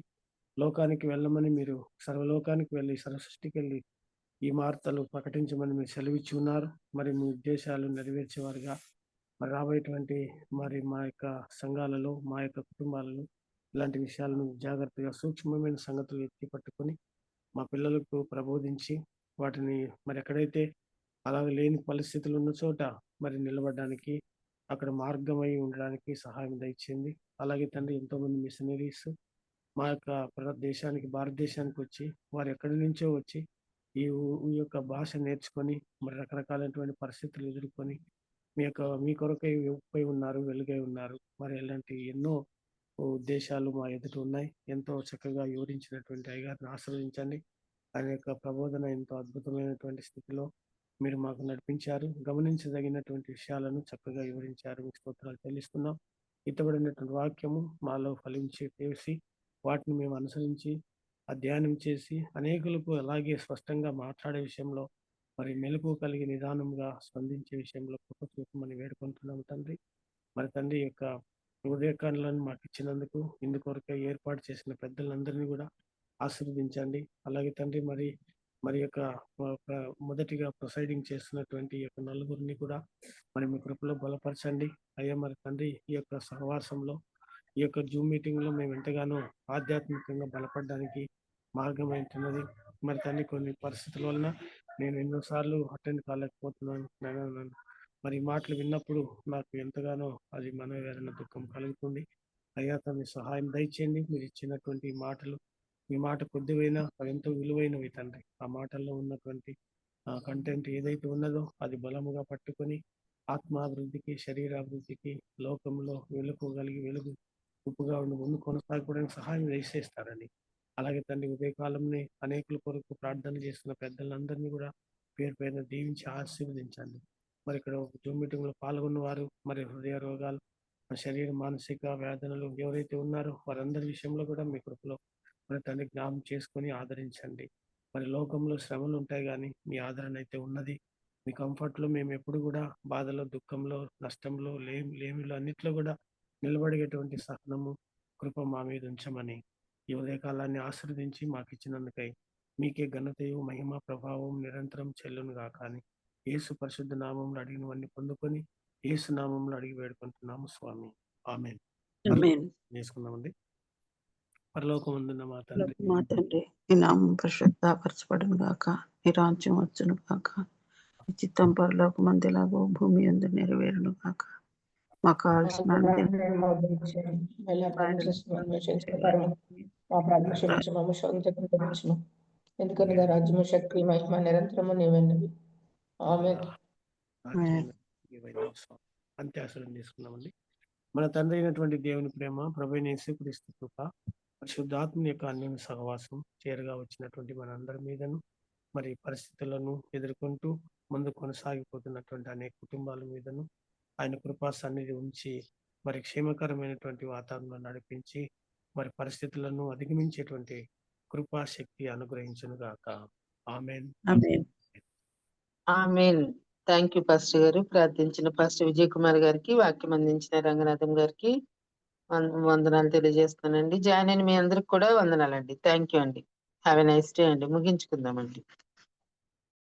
లోకానికి వెళ్ళమని మీరు సర్వలోకానికి వెళ్ళి, సర్వసృష్టికి వెళ్ళి ఈ వార్తలు ప్రకటించమని మీరు సెలవిచ్చి ఉన్నారు. మరి మీ ఉద్దేశాలు నెరవేర్చేవారుగా మరి రాబోయేటువంటి మరి మా యొక్క సంఘాలలో, మా యొక్క కుటుంబాలలో ఇలాంటి విషయాలను జాగ్రత్తగా, సూక్ష్మమైన సంగతులు ఎత్తి పట్టుకొని మా పిల్లలకు ప్రబోధించి వాటిని మరి ఎక్కడైతే అలాగ లేని పరిస్థితులు ఉన్న చోట మరి నిలబడడానికి, అక్కడ మార్గమై ఉండడానికి సహాయం దయచేయండి. అలాగే తండ్రి, ఎంతోమంది మిషనరీస్ మా యొక్క దేశానికి, భారతదేశానికి వచ్చి వారు ఎక్కడి నుంచో వచ్చి ఈ యొక్క భాష నేర్చుకొని మరి రకరకాలైనటువంటి పరిస్థితులు ఎదుర్కొని మీ కొరకై ఉప్పై ఉన్నారు, వెలుగై ఉన్నారు. మరి ఇలాంటి ఎన్నో ఉద్దేశాలు మా ఎదుట ఉన్నాయి. ఎంతో చక్కగా వివరించినటువంటి అయ్యగారిని ఆశీర్వదించండి. ఆయన యొక్క ప్రబోధన ఎంతో అద్భుతమైనటువంటి స్థితిలో మీరు మాకు నడిపించారు. గమనించదగినటువంటి విషయాలను చక్కగా వివరించారు. మీకు స్తోత్రాలు చెల్లిస్తున్నాం. ఇతబడినటువంటి వాక్యము మాలో ఫలించి చేసి వాటిని మేము అనుసరించి ధ్యానం చేసి అనేకులకు అలాగే స్పష్టంగా మాట్లాడే విషయంలో మరి మెలకు కలిగి నిదానంగా స్పందించే విషయంలో కృప చూపమని వేడుకుంటున్నాము తండ్రి. మరి తండ్రి యొక్క ఉదయకాలను మాకు ఇచ్చినందుకు ఇందుకొరకై ఏర్పాటు చేసిన పెద్దలందరినీ కూడా ఆశీర్వదించండి. అలాగే తండ్రి మరి యొక్క మొదటిగా ప్రొసైడింగ్ చేస్తున్నటువంటి యొక్క నలుగురిని కూడా మరి మీ కృపలో బలపరచండి అయ్యా. మరి తండ్రి ఈ యొక్క సహవాసంలో ఈ యొక్క జూమ్ మీటింగ్ లో మేము ఎంతగానో ఆధ్యాత్మికంగా బలపడడానికి మార్గం ఏంటున్నది. మరి తండ్రి కొన్ని పరిస్థితుల వలన నేను ఎన్నోసార్లు అటెండ్ కాలేకపోతున్నాను. మరి మాటలు విన్నప్పుడు నాకు ఎంతగానో అది మనోవేదన దుఃఖం కలుగుతుంది. అయ్యా తండ్రి సహాయం దయచేయండి. మీరు ఇచ్చినటువంటి మాటలు మీ మాట కొద్దివైనా అవి ఎంతో విలువైనవి తండ్రి. ఆ మాటల్లో ఉన్నటువంటి కంటెంట్ ఏదైతే ఉన్నదో అది బలముగా పట్టుకొని ఆత్మాభివృద్ధికి శరీరాభివృద్ధికి లోకంలో వెలుగు ఉప్పుగా ఉండి ముందు కొనసాగిపోవడానికి సహాయం చేసేస్తారని. అలాగే తండ్రి ఉదయకాలంలో అనేకుల కొరకు ప్రార్థన చేస్తున్న పెద్దలందరినీ కూడా పేరు పేరున దీవించి ఆశీర్వదించండి. మరి ఇక్కడ జూమ్ మీటింగ్ లో పాల్గొన్న వారు మరి హృదయ రోగాలు శరీర మానసిక వేదనలు ఎవరైతే ఉన్నారో వారందరి విషయంలో కూడా మీ కృపలో మరి తండ్రి జ్ఞాపకం చేసుకొని ఆదరించండి. మరి లోకంలో శ్రమలు ఉంటాయి కానీ మీ ఆదరణ అయితే ఉన్నది. మీ కంఫర్ట్ లో మేము ఎప్పుడు కూడా బాధలో దుఃఖంలో నష్టంలో లేమిలో అన్నిట్లో కూడా నిలబడేటువంటి సహనము కృప మా మీద ఉంచమని ఈ ఉదయకాలాన్ని ఆశీర్వదించి మాకు ఇచ్చినందుకై మీకే ఘనతయు మహిమ ప్రభావం నిరంతరం చెల్లును గాక అని యేసు పరిశుద్ధ నామంలో అడిగినవన్నీ పొందుకొని యేసు నామంలో అడిగి వేడుకుంటున్నాము స్వామి. ఆమేన్. చేసుకున్నామండి. పరలోకమందున్న మా తండ్రి, మా తండ్రి ఈ నామం పరిశుద్ధపరచబడును గాక, నీ రాజ్యం వచ్చును గాక, నీ చిత్తం పరలోకమందులాగో భూమి యందు నెరవేరును గాక. మాకు కావాల్సిన ఎందుకనగా రాజ్యము శక్తి మహిమ నిరంతరము నీవన్నవి. ఆమేన్. అంత్యాసనం తీసుకున్నామండి. మన తండ్రి అయినటువంటి దేవుని ప్రేమ, ప్రభువైన యేసుక్రీస్తు కృప, పరిశుద్ధాత్మ యొక్క అన్యోన్య సహవాసం చేరుగా వచ్చినటువంటి మనందరి మీదను మరి పరిస్థితులను ఎదుర్కొంటూ ముందు కొనసాగిపోతున్నటువంటి అనేక కుటుంబాల మీదను ఆయన కృపా సన్నిధి ఉంచి మరి క్షేమకరమైనటువంటి వాతావరణం నడిపించి మరి పరిస్థితులను అధిగమించేటువంటి కృపా శక్తి అనుగ్రహించును గాక. ఆమేన్. ఆమేన్. థ్యాంక్ యూ పాస్టర్ గారు. ప్రార్థించిన పాస్టర్ విజయ్ కుమార్ గారికి, వాక్యం అందించిన రంగనాథం గారికి వందనాలు తెలియజేస్తానండి. జాయిన్ అయిన మీ అందరికి కూడా వందనాలండి. థ్యాంక్ యూ అండి. హ్యావ్ ఎ నైస్ డే అండి. ముగించుకుందామండి.